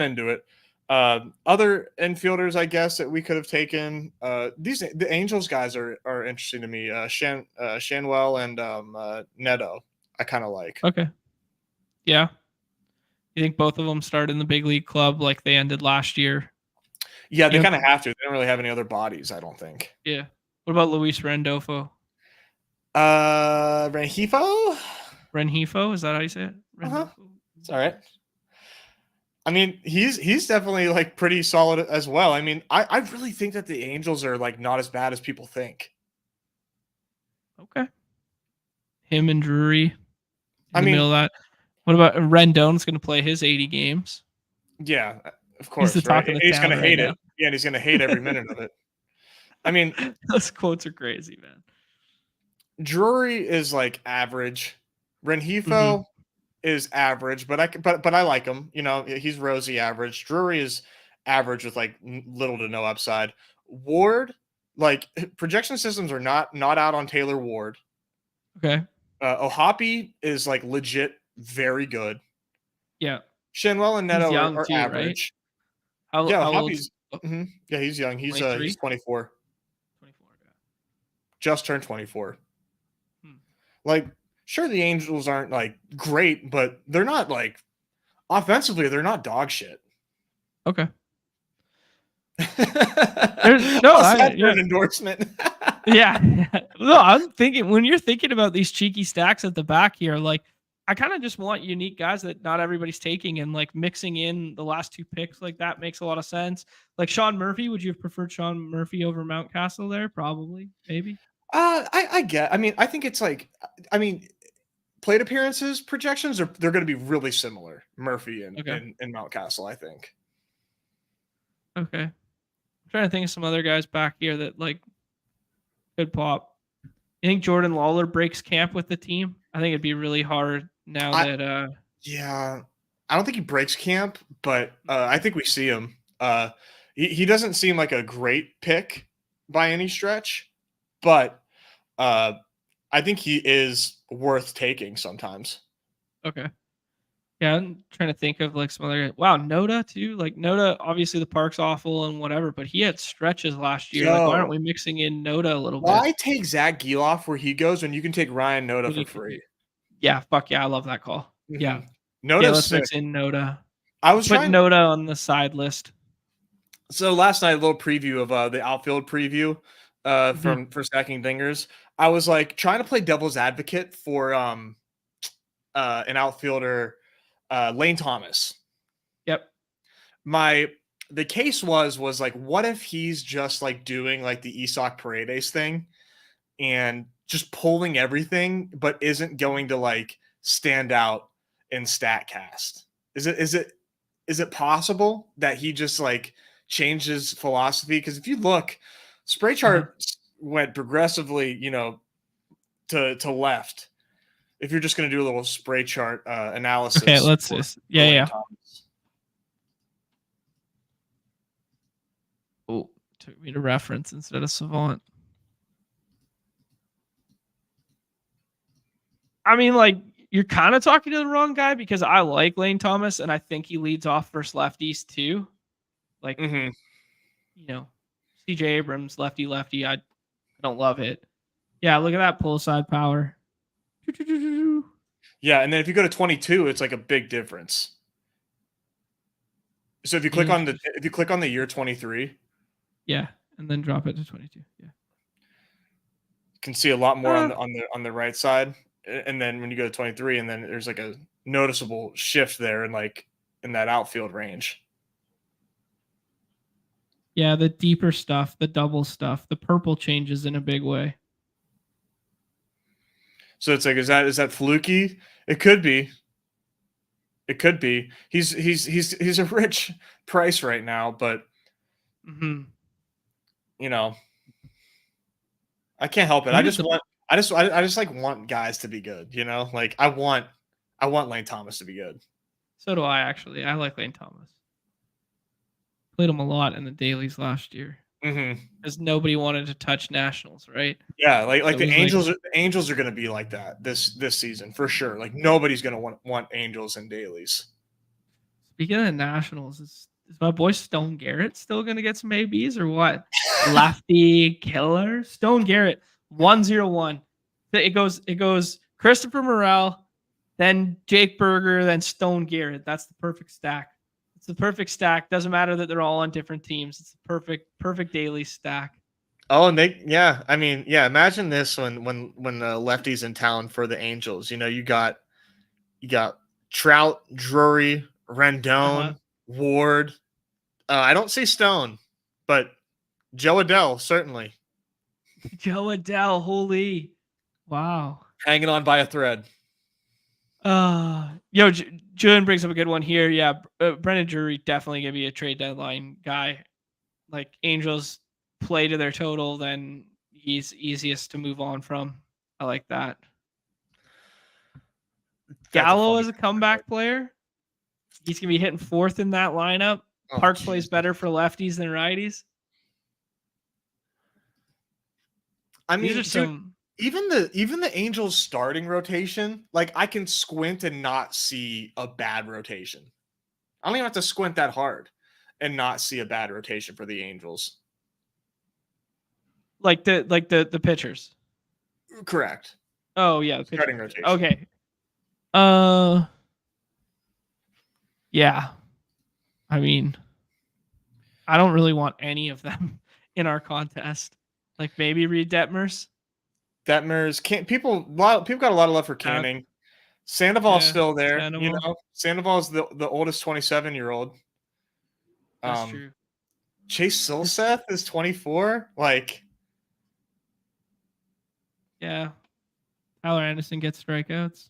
into it. Other infielders, I guess, that we could have taken. The Angels guys are interesting to me. Shanwell and Neto, I kind of like. Okay. Yeah. You think both of them start in the big league club like they ended last year? Yeah, they kind of have to. They don't really have any other bodies, I don't think. Yeah. What about Luis Randolfo? Rengifo? Renhefo, is that how you say it? Uh-huh. It's all right. I mean, he's definitely like pretty solid as well. I mean, I really think that the Angels are like not as bad as people think. Okay. Him and Drury in I the mean, middle of that. What about Rendon's going to play his 80 games? yeah, of He's the course, right? talk of the He's town gonna right hate now. it. Yeah, and he's gonna hate every minute of it. I mean, Those quotes are crazy, man. Drury is like average. Renhefo is average, but I like him. You know, he's rosy average. Drury is average with like little to no upside. Ward, like projection systems are not out on Taylor Ward. Okay. Ohapi is like legit very good. Yeah. Shenwell and He's Neto young are too, average. right? Yeah, How old? Ohapi's yeah, he's young. He's 23? 24. 24. Yeah. Just turned 24. Hmm. Like, sure, the Angels aren't like great, but they're not like offensively, they're not dog shit. Okay. An endorsement. Yeah. No, I'm thinking when you're thinking about these cheeky stacks at the back here, like I kind of just want unique guys that not everybody's taking, and like mixing in the last two picks like that makes a lot of sense. Like Sean Murphy, would you have preferred Sean Murphy over Mountcastle there? Probably, maybe. I get. I mean, I think it's like, I mean, plate appearances projections they're going to be really similar. Murphy and Mountcastle, I think. Okay. I'm trying to think of some other guys back here that like could pop. You think Jordan Lawler breaks camp with the team? I think it'd be really hard now that yeah, I don't think he breaks camp, but I think we see him. He doesn't seem like a great pick by any stretch, but I think he is worth taking sometimes. Okay. Yeah, I'm trying to think of like some other. Wow, Noda too. Like Noda, obviously the park's awful and whatever, but he had stretches last year. Like, why aren't we mixing in Noda a little bit? Why take Zach Geloff where he goes when you can take Ryan Noda for free? Yeah, fuck yeah, I love that call. Mm-hmm. Yeah, Noda's let's sick. mix in Noda. I was put Noda on the side list. So last night, a little preview of the outfield preview for stacking dingers. I was like trying to play devil's advocate for an outfielder. Lane Thomas. Yep. The case was like, what if he's just like doing like the Isak Paredes thing and just pulling everything, but isn't going to like stand out in StatCast? Is it possible that he just like changes philosophy? Because if you look, spray chart went progressively, to left. If you're just going to do a little spray chart analysis. Okay, let's just. Yeah. Oh, took me to reference instead of Savant. I mean, like, you're kind of talking to the wrong guy because I like Lane Thomas and I think he leads off versus lefties too. Like, CJ Abrams, lefty. I don't love it. Yeah, look at that pull side power. Yeah, and then if you go to 22, it's like a big difference. So if you click on the year 23, yeah, and then drop it to 22, yeah, you can see a lot more on the right side. And then when you go to 23, and then there's like a noticeable shift there in that outfield range. Yeah, the deeper stuff, the double stuff, the purple changes in a big way. So it's like, is that fluky? It could be. It could be. He's a rich price right now, but I can't help it. I just like want guys to be good. Like I want Lane Thomas to be good. So do I actually. I like Lane Thomas. Played him a lot in the dailies last year. Because nobody wanted to touch Nationals, right? Yeah, like the Angels. The Angels are going to be like that this season for sure. Like nobody's going to want Angels and dailies. Speaking of the Nationals, is my boy Stone Garrett still going to get some ABs or what? Lefty killer Stone Garrett 101. It goes Christopher Morel, then Jake Berger, then Stone Garrett. That's the perfect stack. It's the perfect stack. Doesn't matter that they're all on different teams. It's the perfect daily stack. Oh, and imagine this when lefty's in town for the Angels. You got Trout, Drury, Rendon, Ward. I don't see Stone, but Joe Adell certainly Joe Adell, holy, wow. Hanging on by a thread. Julian brings up a good one here. Yeah, Brendan Drury definitely gonna be a trade deadline guy. Like Angels play to their total, then he's easiest to move on from. I like that. Gallo as a comeback player. He's gonna be hitting fourth in that lineup. Park plays better for lefties than righties. I mean, even the Angels starting rotation, like I can squint and not see a bad rotation. I don't even have to squint that hard and not see a bad rotation for the Angels. Like the pitchers. Correct. Oh yeah, starting rotation. Okay. Yeah. I mean, I don't really want any of them in our contest. Like maybe Reed Detmers. Can't people got a lot of love for Canning. Sandoval's still there. Sandoval. Sandoval's the oldest 27-year-old. That's true. Chase Silseth is 24. Like, yeah. Tyler Anderson gets strikeouts.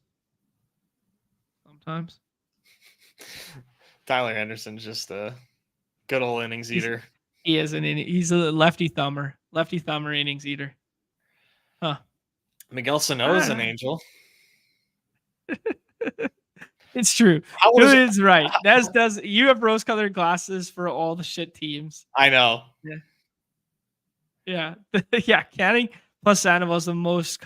Sometimes. Tyler Anderson's just a good old innings eater. He's a lefty thumber. Lefty thumber innings eater. Huh. Miguel Sano's an Angel. It's true. It's right. Nez does. You have rose-colored glasses for all the shit teams. I know. Yeah. Yeah. Canning plus Sandoval is the most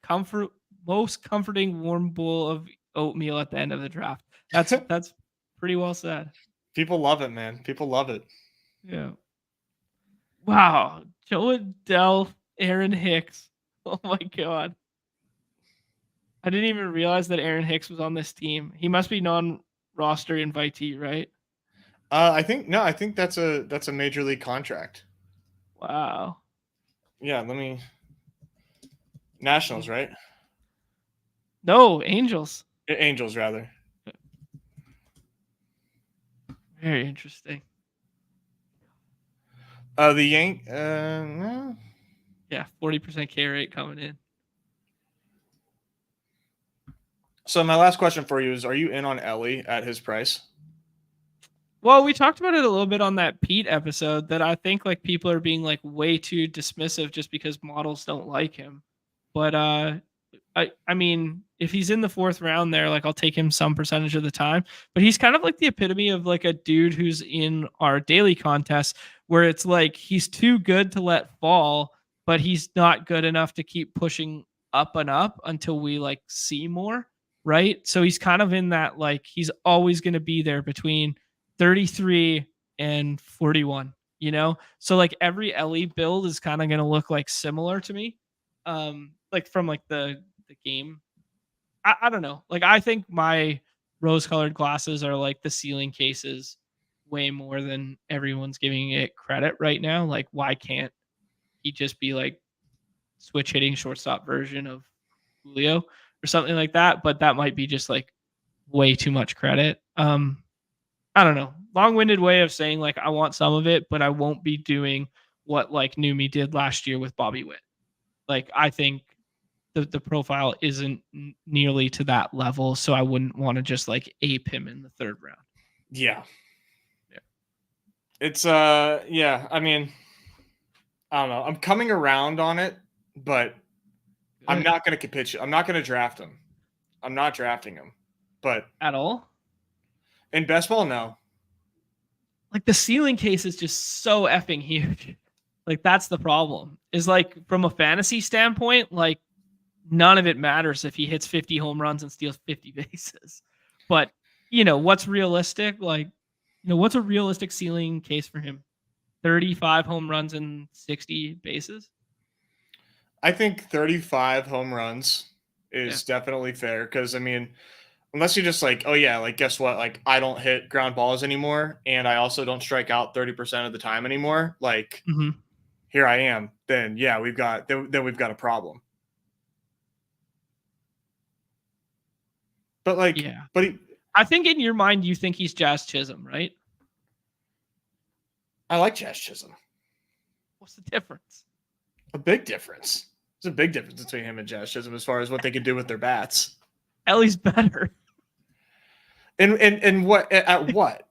comforting warm bowl of oatmeal at the end of the draft. That's pretty well said. People love it, man. People love it. Yeah. Wow. Joe Adell, Aaron Hicks. Oh my god. I didn't even realize that Aaron Hicks was on this team. He must be non-roster invitee, right? I think that's a major league contract. Wow. Yeah, Nationals, right? No, Angels. Angels, rather. Very interesting. The no. Yeah, 40% K rate coming in. So my last question for you is, are you in on Ellie at his price? Well, we talked about it a little bit on that Pete episode, that I think like people are being like way too dismissive just because models don't like him. But I mean, if he's in the fourth round there, like I'll take him some percentage of the time. But he's kind of like the epitome of like a dude who's in our daily contest where it's like he's too good to let fall, but he's not good enough to keep pushing up and up until we like see more, right? So he's kind of in that, like he's always going to be there between 33 and 41, you know? So like every Ellie build is kind of going to look like similar to me. Like from like the game. I don't know. Like I think my rose-colored glasses are like the ceiling cases way more than everyone's giving it credit right now. Like why can't he just be like switch hitting shortstop version of Julio or something like that? But that might be just like way too much credit. I don't know. Long-winded way of saying like I want some of it, but I won't be doing what like Neumy did last year with Bobby Witt. Like I think the profile isn't nearly to that level, so I wouldn't want to just like ape him in the third round. Yeah. It's I mean, I don't know. I'm coming around on it, but I'm not going to capitulate. I'm not going to draft him. I'm not drafting him. But at all? In best ball, no. Like the ceiling case is just so effing huge. Like that's the problem. Is like from a fantasy standpoint, like none of it matters if he hits 50 home runs and steals 50 bases. But, you know, what's realistic? Like, you know, what's a realistic ceiling case for him? 35 home runs and 60 bases? I think 35 home runs is definitely fair because, I mean, unless you just like, oh, yeah, like, guess what? Like, I don't hit ground balls anymore, and I also don't strike out 30% of the time anymore. Like, here I am, then yeah, we've got a problem. But like, Yeah. but I think in your mind you think he's Jazz Chisholm, right? I like Jazz Chisholm. What's the difference? A big difference. There's a big difference between him and Jazz Chisholm as far as what they can do with their bats. Ellie's better. And what at what?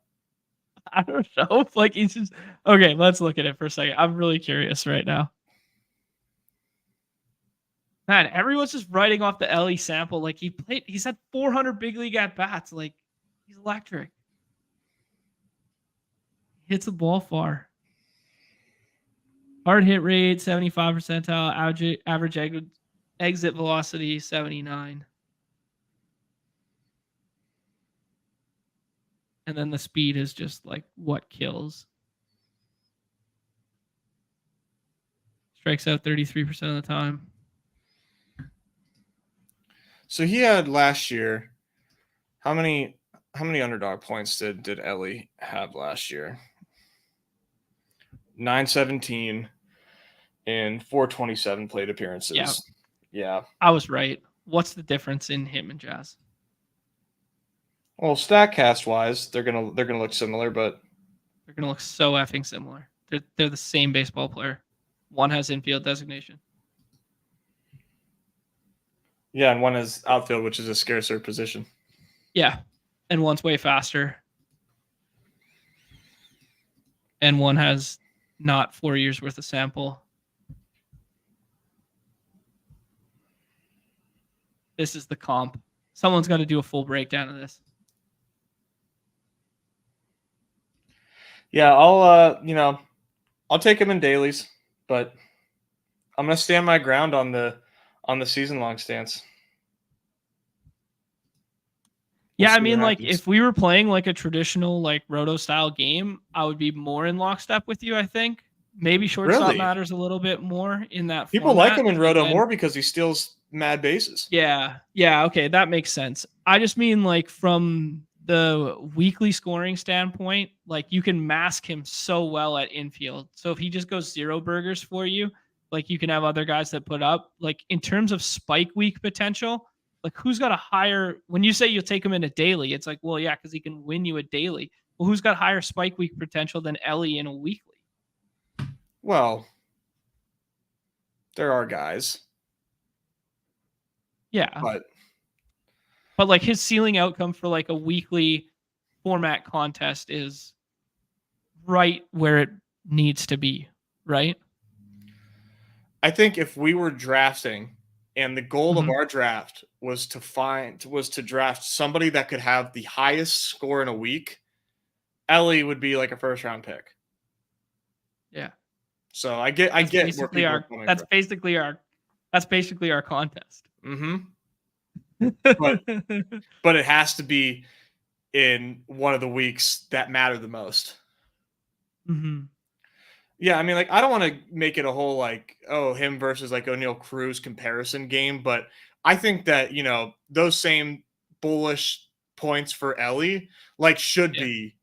I don't know. Like he's just okay. Let's look at it for a second. I'm really curious right now. Man, everyone's just writing off the Ellie sample. Like he's had 400 big league at bats. Like he's electric. Hits the ball far. Hard hit rate 75 percentile. Average exit velocity 79. And then the speed is just like what kills. Strikes out 33% of the time. So he had last year. How many underdog points did Ellie have last year? 917 and 427 plate appearances. Yeah. I was right. What's the difference in him and Jazz? Well, Statcast wise, they're gonna look similar, but they're gonna look so effing similar. They're the same baseball player. One has infield designation. Yeah, and one is outfield, which is a scarcer position. Yeah, and one's way faster. And one has not 4 years worth of sample. This is the comp. Someone's got to do a full breakdown of this. Yeah, I'll take him in dailies, but I'm gonna stand my ground on the season long stance. Yeah, I mean, like if we were playing like a traditional like roto style game, I would be more in lockstep with you. I think maybe shortstop matters a little bit more in that. People like him in roto more because he steals mad bases. Yeah, okay, that makes sense. I just mean like from the weekly scoring standpoint, like you can mask him so well at infield. So if he just goes 0 burgers for you, like you can have other guys that put up. Like in terms of spike week potential, like who's got a higher, when you say you'll take him in a daily, it's like, well, yeah, because he can win you a daily. Well, who's got higher spike week potential than Ellie in a weekly? Well, there are guys. Yeah. But like his ceiling outcome for like a weekly format contest is right where it needs to be, right? I think if we were drafting and the goal of our draft was to draft somebody that could have the highest score in a week, Ellie would be like a first round pick. Yeah. So I get where people are coming from. That's basically our contest. Mm-hmm. But it has to be in one of the weeks that matter the most. Mm-hmm. Yeah, I mean, like I don't want to make it a whole like, oh, him versus like O'Neill Cruz comparison game, but I think that those same bullish points for Ellie like should be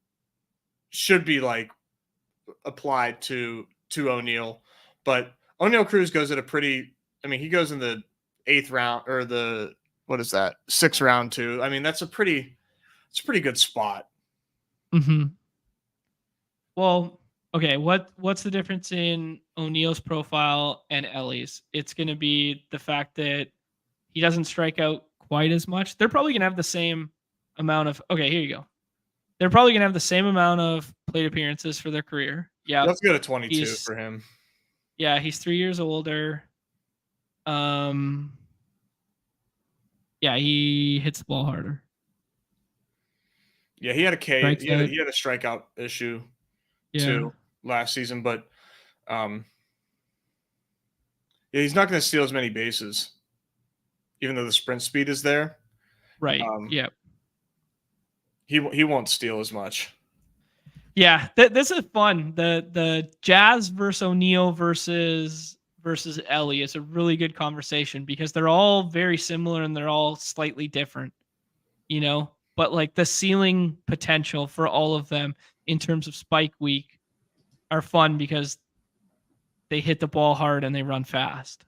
like applied to O'Neill, but O'Neill Cruz goes at a pretty. I mean, he goes in the 8th round or the. What is that? 6th round too. I mean, it's a pretty good spot. Mm-hmm. Well, okay. What's the difference in O'Neill's profile and Ellie's? It's going to be the fact that he doesn't strike out quite as much. They're probably going to have the same amount of. Okay, here you go. They're probably going to have the same amount of plate appearances for their career. Yeah, let's go to 22 for him. Yeah, he's 3 years older. Yeah, he hits the ball harder. Yeah, he had a K. He had a strikeout issue too last season, but yeah, he's not going to steal as many bases, even though the sprint speed is there. Right. Yeah. He won't steal as much. Yeah, this is fun. The Jazz versus O'Neill versus Ellie is a really good conversation because they're all very similar and they're all slightly different, but like the ceiling potential for all of them in terms of spike week are fun because they hit the ball hard and they run fast.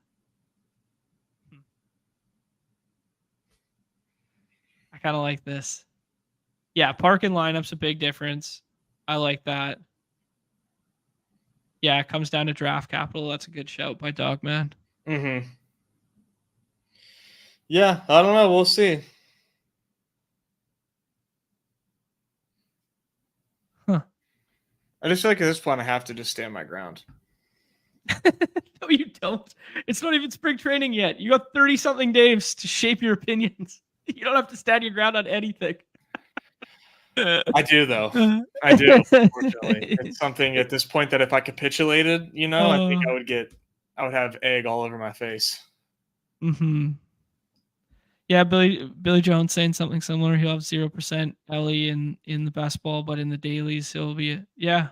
I kind of like this. Yeah, park and lineup's a big difference. I like that. Yeah, it comes down to draft capital. That's a good shout by Dogman. Mm-hmm. Yeah, I don't know. We'll see. Huh. I just feel like at this point I have to just stand my ground. No, you don't. It's not even spring training yet. You got 30-something days to shape your opinions. You don't have to stand your ground on anything. I do, though. I do, unfortunately. It's something at this point that if I capitulated, I think I would have egg all over my face. Mm-hmm. Yeah, Billy Jones saying something similar. He'll have 0% Ellie in the best ball, but in the dailies he'll be yeah.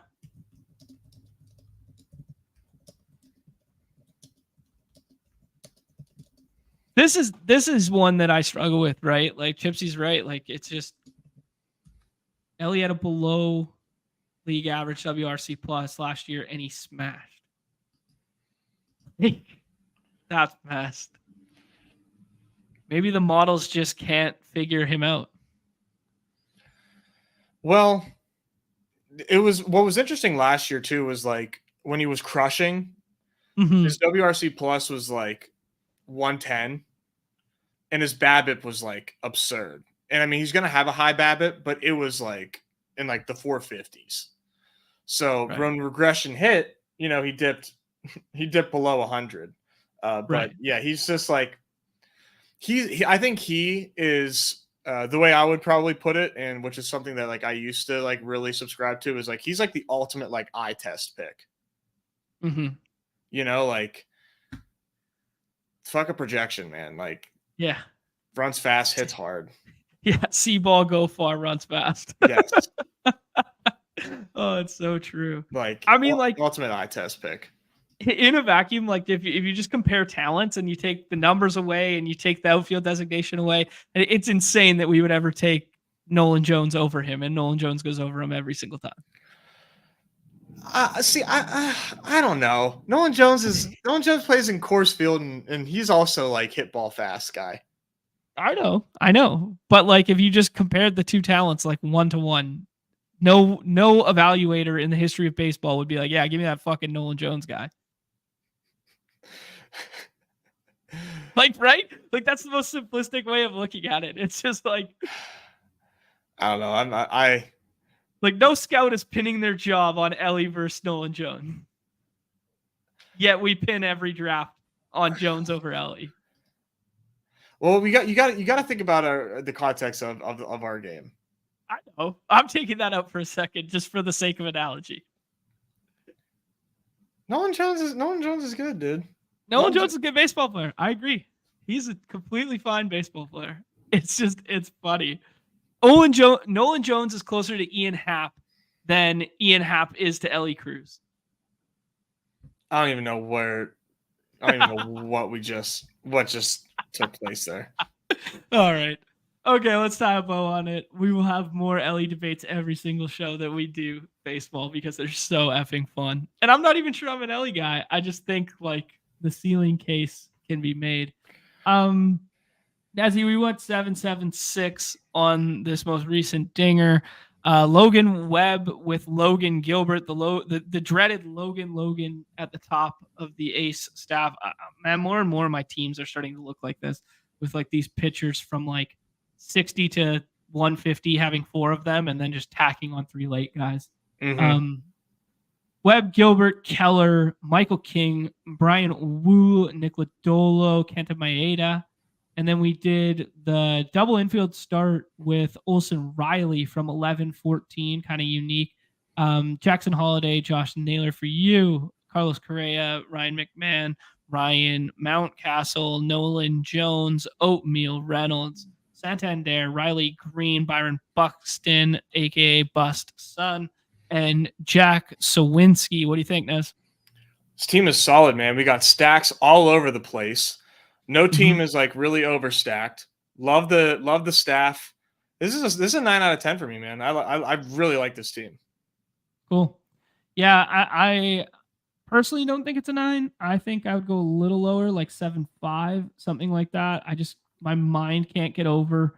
This is one that I struggle with, right? Like Chipsy's right. Like it's just Ellie had a below league average WRC plus last year and he smashed. That's messed. Maybe the models just can't figure him out. Well, what was interesting last year too was like when he was crushing, his WRC plus was like 110 and his BABIP was like absurd. And I mean, he's going to have a high BABIP, but it was like in like the 450s. So when regression hit, he dipped below 100. But yeah, he's just like, I think he is the way I would probably put it, and which is something that like I used to like really subscribe to, is like he's like the ultimate like eye test pick. Like fuck a projection, man. Like runs fast, hits hard. Yeah, see ball, go far, runs fast. Yes. Oh, it's so true. Like I mean, like ultimate eye test pick. In a vacuum, like if you just compare talents and you take the numbers away and you take the outfield designation away, it's insane that we would ever take Nolan Jones over him, and Nolan Jones goes over him every single time. See, I don't know. Nolan Jones plays in Coors Field, and he's also like hit ball fast guy. I know, but like if you just compared the two talents like 1-to-1, no evaluator in the history of baseball would be like, yeah, give me that fucking Nolan Jones guy. Like, right? Like that's the most simplistic way of looking at it. It's just like, I don't know. Like no scout is pinning their job on Ellie versus Nolan Jones. Yet we pin every draft on Jones over Ellie. Well, you got to think about the context of our game. I know. I'm taking that out for a second, just for the sake of analogy. Nolan Jones is good, dude. Nolan Jones is a good baseball player. I agree. He's a completely fine baseball player. It's funny. Nolan Jones is closer to Ian Happ than Ian Happ is to Ellie Cruz. I don't even know what just took place there. All right. Okay, let's tie a bow on it. We will have more Ellie debates every single show that we do baseball because they're so effing fun. And I'm not even sure I'm an Ellie guy. I just think like the ceiling case can be made. Nazzy, we went 7-7-6 on this most recent dinger. Logan Webb with Logan Gilbert, the dreaded Logan at the top of the ace staff. Man, more and more of my teams are starting to look like this with like these pitchers from like 60 to 150 having 4 of them and then just tacking on 3 late guys. Webb, Gilbert, Keller, Michael King, Brian Wu, Nick Lodolo, Kenta Maeda. And then we did the double infield start with Olson Riley from 11-14, kind of unique. Jackson Holiday, Josh Naylor for you, Carlos Correa, Ryan McMahon, Ryan Mountcastle, Nolan Jones, Oatmeal Reynolds, Santander, Riley Green, Byron Buxton, a.k.a. Bust Son, and Jack Sawinski. What do you think, Nez? This team is solid, man. We got stacks all over the place. No team is like really overstacked. Love the staff. This is a 9 out of 10 for me, man. I really like this team. Cool. Yeah, I personally don't think it's a 9. I think I would go a little lower, like 7.5, something like that. My mind can't get over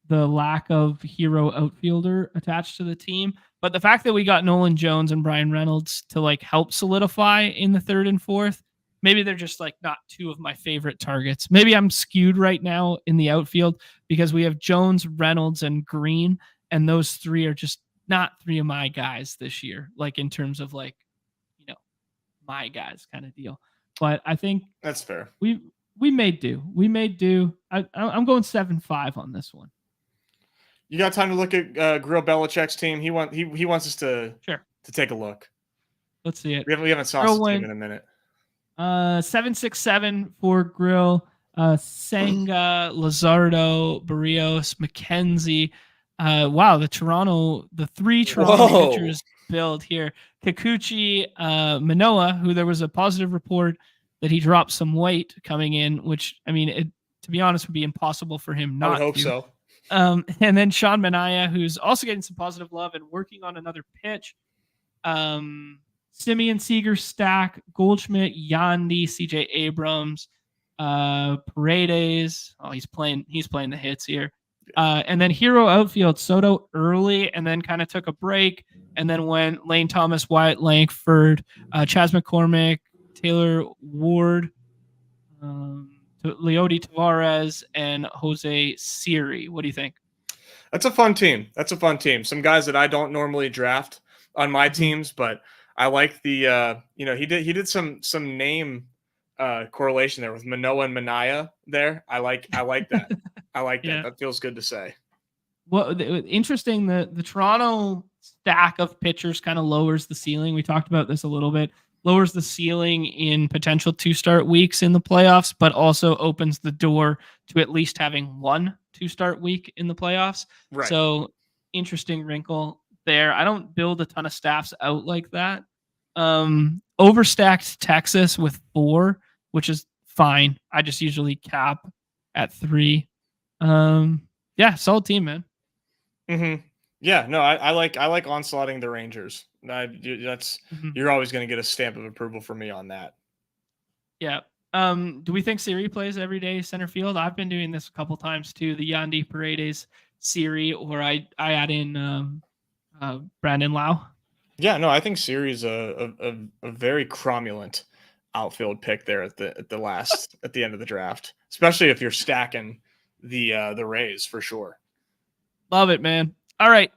the lack of hero outfielder attached to the team. But the fact that we got Nolan Jones and Brian Reynolds to like help solidify in the 3rd and 4th, maybe they're just like not two of my favorite targets. Maybe I'm skewed right now in the outfield because we have Jones, Reynolds, and Green, and those 3 are just not 3 of my guys this year, like in terms of like, my guys kind of deal. But I think that's fair. We made do. I'm going 7.5 on this one. You got time to look at Grill Belichick's team? He wants us to take a look. Let's see it. We haven't saw the team in a minute. 7.67 for Grill. Senga, Luzardo, Barrios, McKenzie. Wow, the 3 Toronto pitchers build here. Kikuchi, Manoa, who there was a positive report that he dropped some weight coming in, which, I mean, to be honest, would be impossible for him not to. I would hope so. And then Sean Manaea, who's also getting some positive love and working on another pitch. Simeon Seager, Stack, Goldschmidt, Yandy, CJ Abrams, Paredes. Oh, he's playing the hits here. And then hero outfield, Soto early and then kind of took a break. And then went Lane Thomas, Wyatt Langford, Chas McCormick, Taylor Ward, Leody Tavares, and Jose Siri. What do you think? That's a fun team. Some guys that I don't normally draft on my teams, but I like the he did some name correlation there with Manoa and Manaea there. I like that. I like that. That feels good to say. Well, interesting. The Toronto stack of pitchers kind of lowers the ceiling. We talked about this a little bit. Lowers the ceiling in potential 2-start weeks in the playoffs, but also opens the door to at least having 1 2-start week in the playoffs. Right. So interesting wrinkle there. I don't build a ton of staffs out like that. Overstacked Texas with 4, which is fine. I just usually cap at 3. Solid team, man. Mm-hmm. Yeah, no, I like onslaughting the Rangers. You're always going to get a stamp of approval from me on that. Yeah. Do we think Siri plays every day center field? I've been doing this a couple times too. The Yandy Paredes Siri, or I add in Brandon Lau. Yeah, no, I think Siri's a very cromulent outfield pick there at the end of the draft, especially if you're stacking the Rays for sure. Love it, man. All right.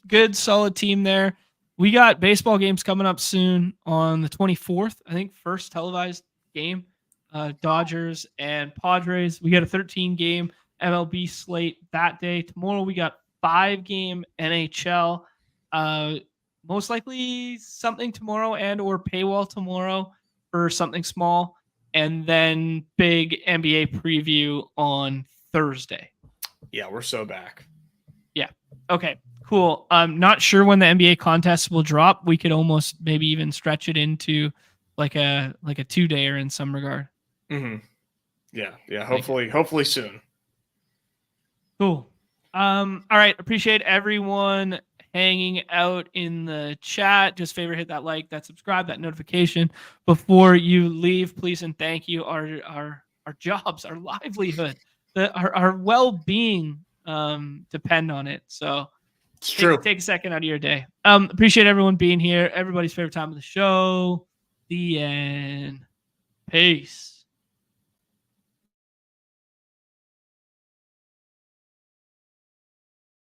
Good, solid team there. We got baseball games coming up soon on the 24th. I think first televised game, Dodgers and Padres. We got a 13-game MLB slate that day. Tomorrow we got 5-game NHL. Most likely something tomorrow and or paywall tomorrow for something small. And then big NBA preview on Thursday. Yeah, we're so back. Yeah. Okay, cool. I'm not sure when the NBA contest will drop. We could almost maybe even stretch it into like a 2-dayer in some regard. Mm-hmm. Yeah. Hopefully soon. Cool. All right. Appreciate everyone hanging out in the chat. Just favor hit that like, that subscribe, that notification before you leave, please and thank you. Our jobs, our livelihood, our well-being depend on it. So it's true. Take a second out of your day. Appreciate everyone being here. Everybody's favorite time of the show. The end. Peace.